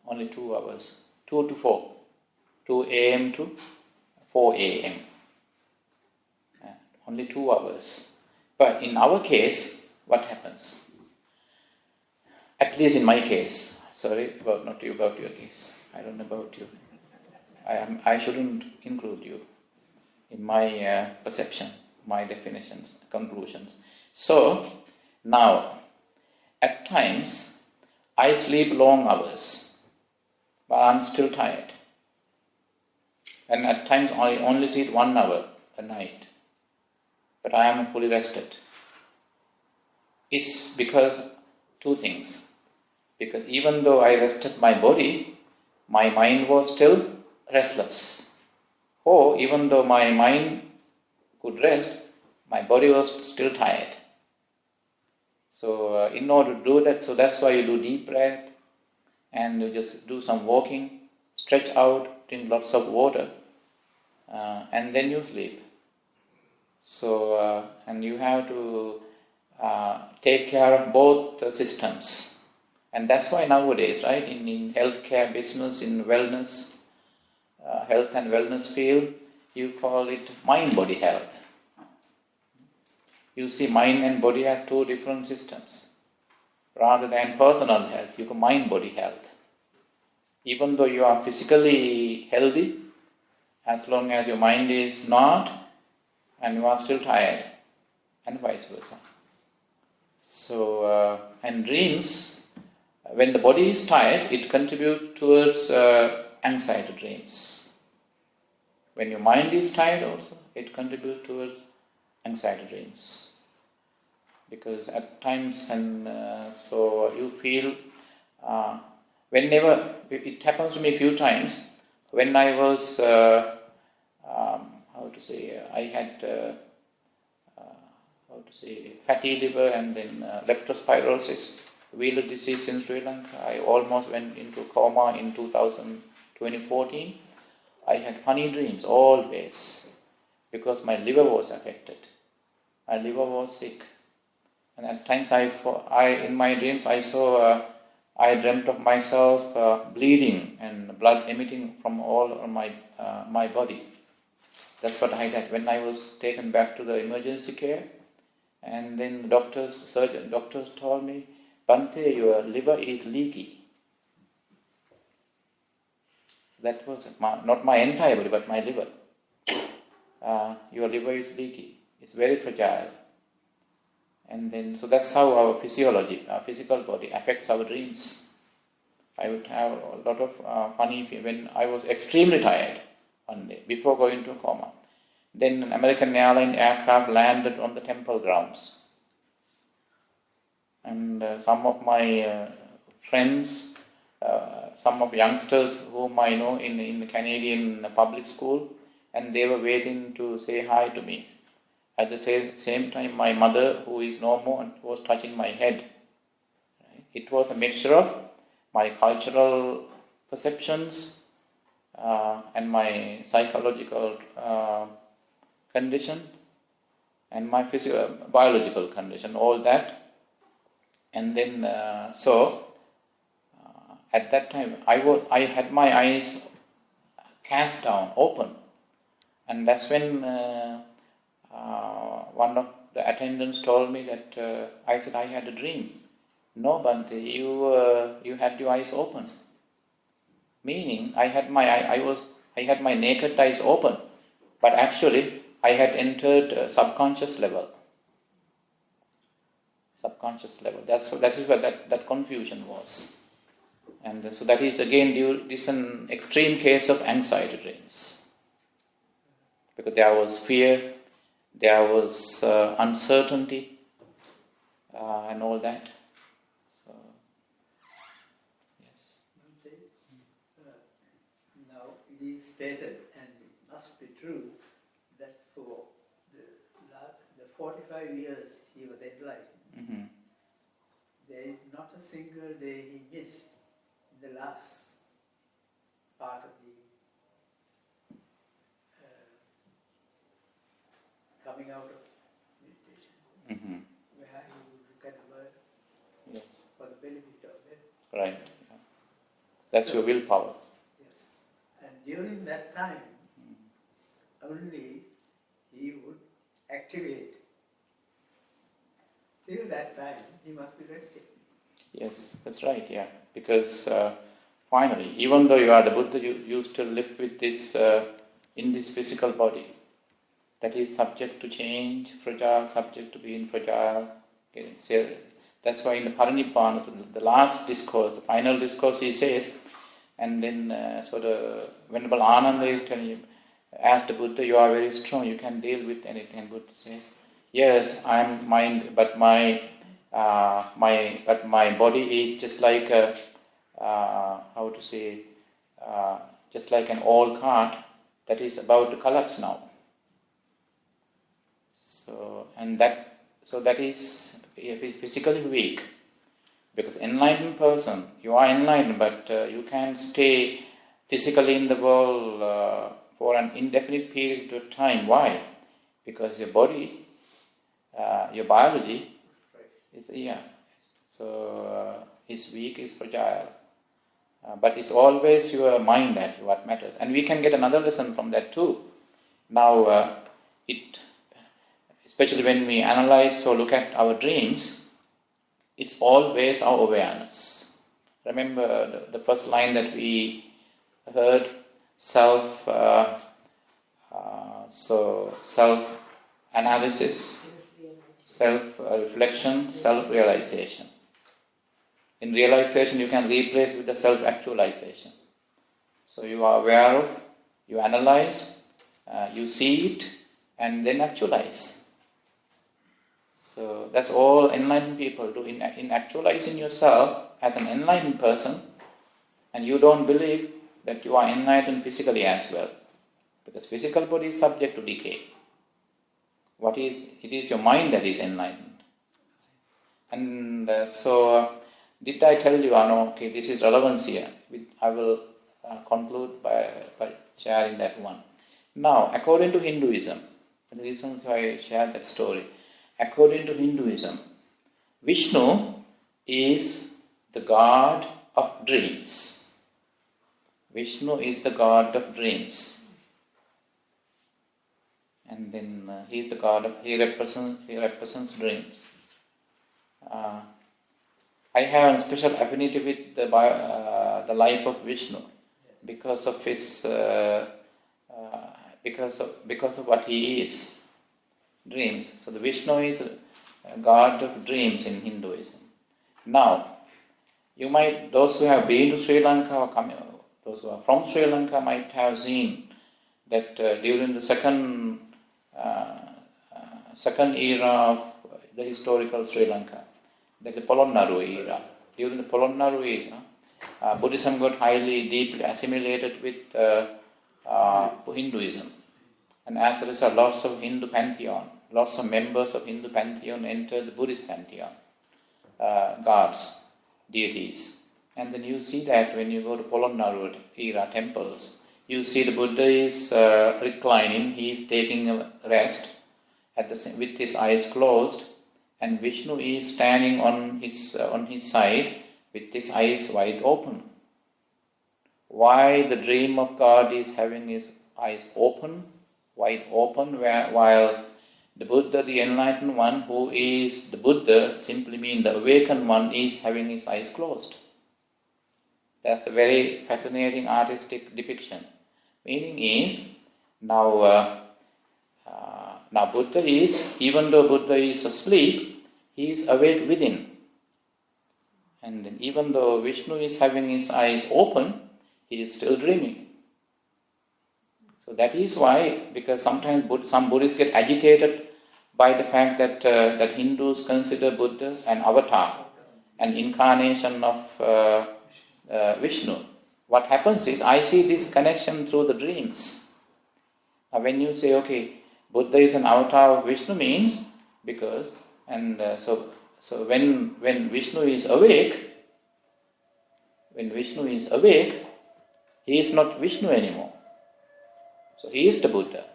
Only 2 hours. 2 to 4. 2 a.m. to 4 a.m. Only 2 hours. But in our case, what happens? At least in my case, sorry, not you, about your case. I don't know about you. I shouldn't include you in my perception, my definitions, conclusions. So, now, at times, I sleep long hours, but I'm still tired. And at times, I only sleep 1 hour a night, but I am fully rested. It's because 2 things. Because even though I rested my body, my mind was still restless. Or even though my mind could rest, my body was still tired. So in order to do that, so that's why you do deep breath and you just do some walking, stretch out, drink lots of water, and then you sleep. So, and you have to take care of both the systems. And that's why nowadays, right, in healthcare business, in wellness, health and wellness field, you call it mind-body health. You see mind and body as 2 different systems. Rather than personal health, you call mind-body health. Even though you are physically healthy, as long as your mind is not, and you are still tired, and vice versa. So, and dreams, when the body is tired, it contributes towards anxiety dreams. When your mind is tired also, it contributes towards anxiety dreams. Because at times, and so you feel, whenever, it happens to me a few times, when I was, I had, fatty liver and then leptospirosis, Wheeler disease in Sri Lanka. I almost went into coma in 2014. I had funny dreams always because my liver was affected. My liver was sick. And at times in my dreams I dreamt of myself bleeding and blood emitting from all of my body. That's what I had when I was taken back to the emergency care. And then doctors told me, Bante, your liver is leaky. That was not my entire body, but my liver. Your liver is leaky. It's very fragile. And then, so that's how our physiology, our physical body affects our dreams. I would have a lot of funny when I was extremely tired one day before going to coma. Then an American airline aircraft landed on the temple grounds. And some of my friends, some of youngsters whom I know in the Canadian public school, and they were waiting to say hi to me. At the same time, my mother, who is no more, was touching my head. It was a mixture of my cultural perceptions and my psychological condition and my biological condition, all that. And then, at that time, I had my eyes cast down, open. And that's when one of the attendants told me that I said I had a dream. No, Bhante, you had your eyes open. Meaning, I had my naked eyes open, but actually I had entered subconscious level. That is where that confusion was. And so that is again this an extreme case of anxiety dreams. Because there was fear, there was uncertainty, and all that. So, yes.
Now it is stated, and it must be true, that for the 45 years he was enlightened,
Mm-hmm.
there is not a single day he missed in the last part of the coming out of meditation.
Mm-hmm. Right. Yeah. That's your willpower.
Yes. And during that time, only he would activate. Till that time, he must be resting.
Yes, that's right, yeah. Because finally, even though you are the Buddha, you still live with this, in this physical body. That is subject to change, fragile, subject to being fragile. Okay, so that's why in the Parinibbana, the last discourse, the final discourse, he says, and then so the Venerable Ananda is telling you, as the Buddha, you are very strong, you can deal with anything. And Buddha says, yes, I am mind, but my body is just like a, just like an old cart that is about to collapse now. So that is physically weak. Because enlightened person, you are enlightened, but you can stay physically in the world for an indefinite period of time. Why? Because your body, your biology is is weak, is fragile. But it's always your mind that what matters. And we can get another lesson from that too. Now, especially when we analyze or look at our dreams, it's always our awareness. Remember the first line that we heard, self-analysis, self-reflection, self-realization. In realization, you can replace with the self-actualization. So you are aware of, you analyze, you see it, and then actualize. So that's all enlightened people do. In actualizing yourself as an enlightened person, and you don't believe that you are enlightened physically as well, because physical body is subject to decay. It is your mind that is enlightened. And did I tell you, okay, this is relevance here. I will conclude by sharing that one. Now, according to Hinduism, the reasons why I shared that story, according to Hinduism, Vishnu is the god of dreams. Vishnu is the god of dreams. And then he is the god he represents dreams. I have a special affinity with the life of Vishnu because of his because of what he is. Dreams. So the Vishnu is a god of dreams in Hinduism. Now, those who have been to Sri Lanka or those who are from Sri Lanka might have seen that during the second era of the historical Sri Lanka, the Polonnaru era. During the Polonnaru era, Buddhism got deeply assimilated with Hinduism. And as a result, lots of Hindu pantheon, lots of members of Hindu pantheon entered the Buddhist pantheon, gods, deities. And then you see that when you go to Polonnaru era temples, you see the Buddha is reclining, he is taking a rest with his eyes closed, and Vishnu is standing on his side with his eyes wide open. Why the dream of God is having his eyes wide open, while the Buddha, the enlightened one, who is the Buddha, simply means the awakened one, is having his eyes closed. That's a very fascinating artistic depiction. Meaning is, now Buddha is, even though Buddha is asleep, he is awake within. And then even though Vishnu is having his eyes open, he is still dreaming. So that is why, because sometimes some Buddhists get agitated by the fact that Hindus consider Buddha an avatar, an incarnation of Vishnu. What happens is, I see this connection through the dreams. Now when you say, okay, Buddha is an avatar of Vishnu means, because, and so when Vishnu is awake, he is not Vishnu anymore. So he is the Buddha.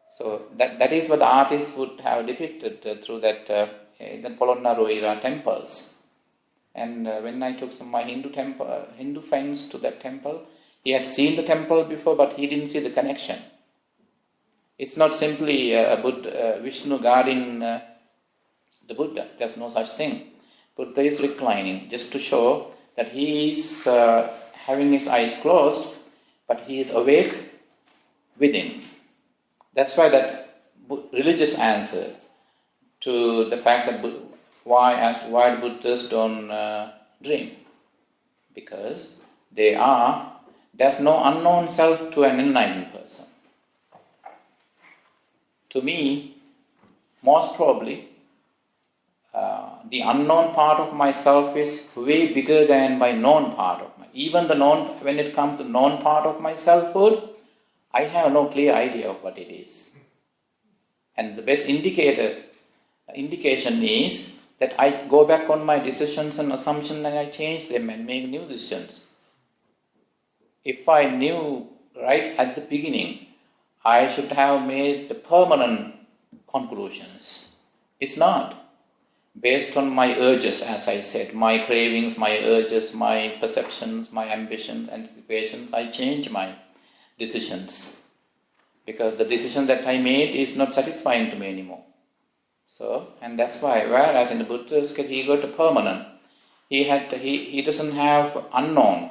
So that is what the artists would have depicted through that the Polonnaru era temples. And when I took some my Hindu friends to that temple, he had seen the temple before, but he didn't see the connection. It's not simply Vishnu guarding the Buddha. There's no such thing. Buddha is reclining just to show that he is having his eyes closed, but he is awake within. That's why that religious answer to the fact that why Buddhists don't dream, because there's no unknown self to an enlightened person. To me, most probably, the unknown part of myself is way bigger than my known part of my. Even when it comes to known part of my selfhood, I have no clear idea of what it is. And the best indication is that I go back on my decisions and assumptions and I change them and make new decisions. If I knew right at the beginning, I should have made the permanent conclusions. It's not. Based on my urges, as I said, my cravings, my urges, my perceptions, my ambitions, anticipations, I change my decisions. Because the decision that I made is not satisfying to me anymore. So, and that's why, whereas in the Buddha's case, he got a permanent. He doesn't have unknown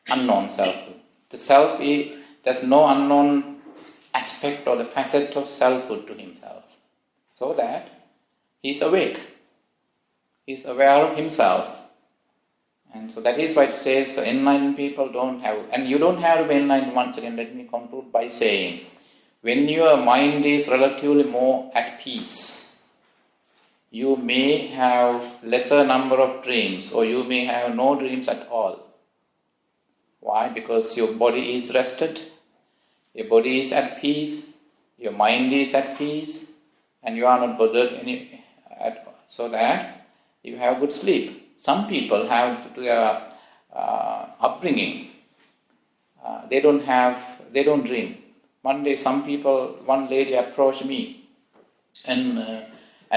selfhood. The self, there's no unknown aspect or the facet of selfhood to himself. So that he's awake. He's aware of himself. And so that is why it says enlightened people don't have, and you don't have to be enlightened. Once again, let me conclude by saying, when your mind is relatively more at peace, you may have lesser number of dreams, or you may have no dreams at all. Why? Because your body is rested, your body is at peace, your mind is at peace, and you are not bothered so that you have good sleep. Some people have their upbringing. They don't dream. One day, one lady approached me, and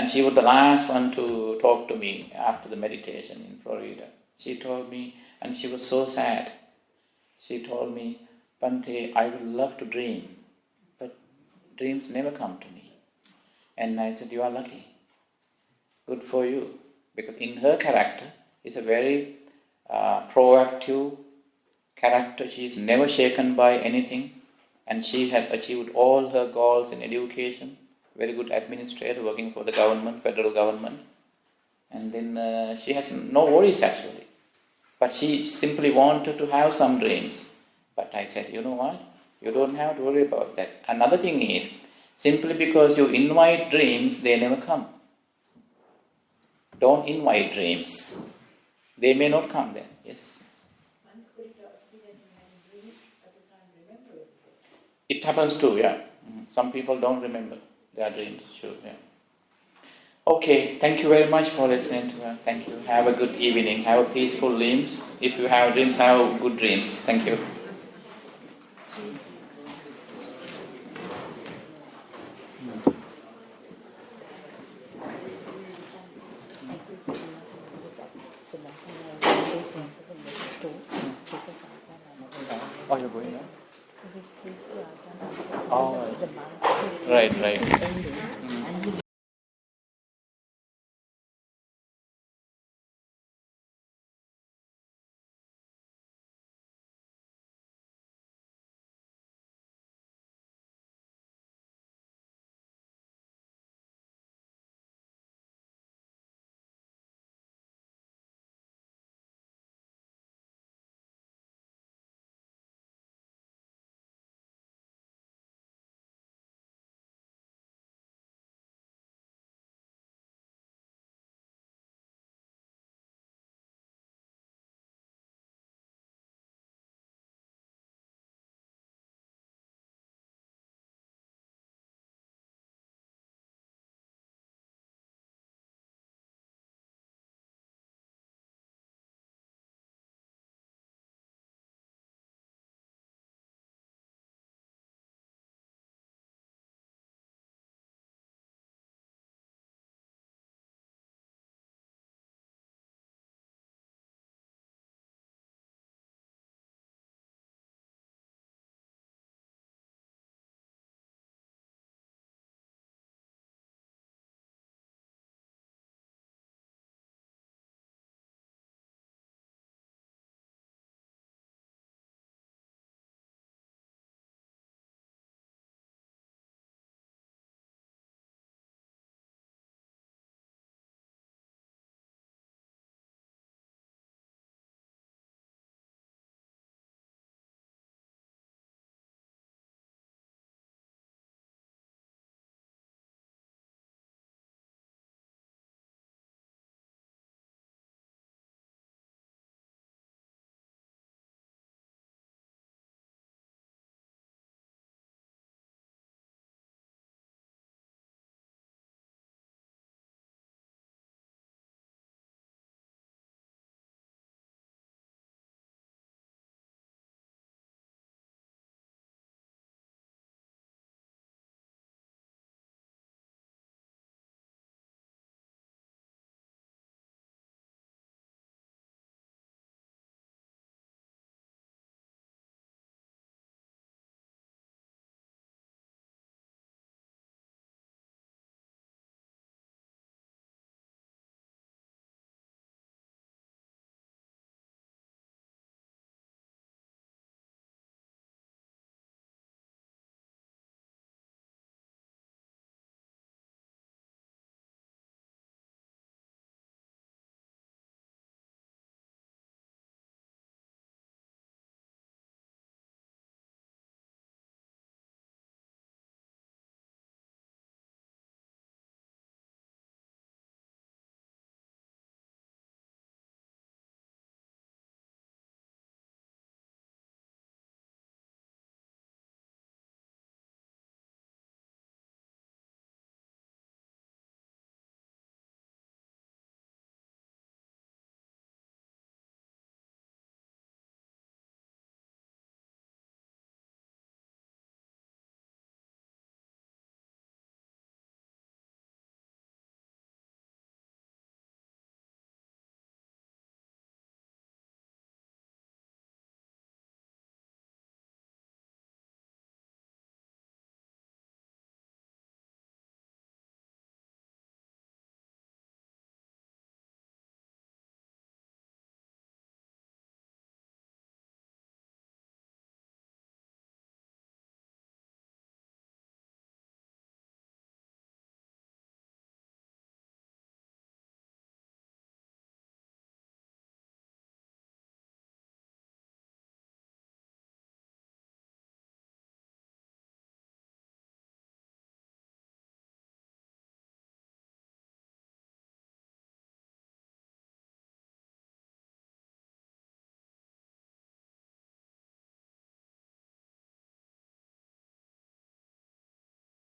she was the last one to talk to me after the meditation in Florida. She told me, and she was so sad. She told me, Bhante, I would love to dream, but dreams never come to me. And I said, you are lucky. Good for you. Because in her character is a very proactive character. She is never shaken by anything. And she had achieved all her goals in education. Very good administrator working for the government, federal government. And then she has no worries actually. But she simply wanted to have some dreams. But I said, you know what? You don't have to worry about that. Another thing is, simply because you invite dreams, they never come. Don't invite dreams. They may not come then. Yes. It happens too, yeah. Some people don't remember their dreams, sure, yeah. Okay, thank you very much for listening to us. Thank you. Have a good evening. Have a peaceful dreams. If you have dreams, have good dreams. Thank you. Oh, you're going now? Oh, right.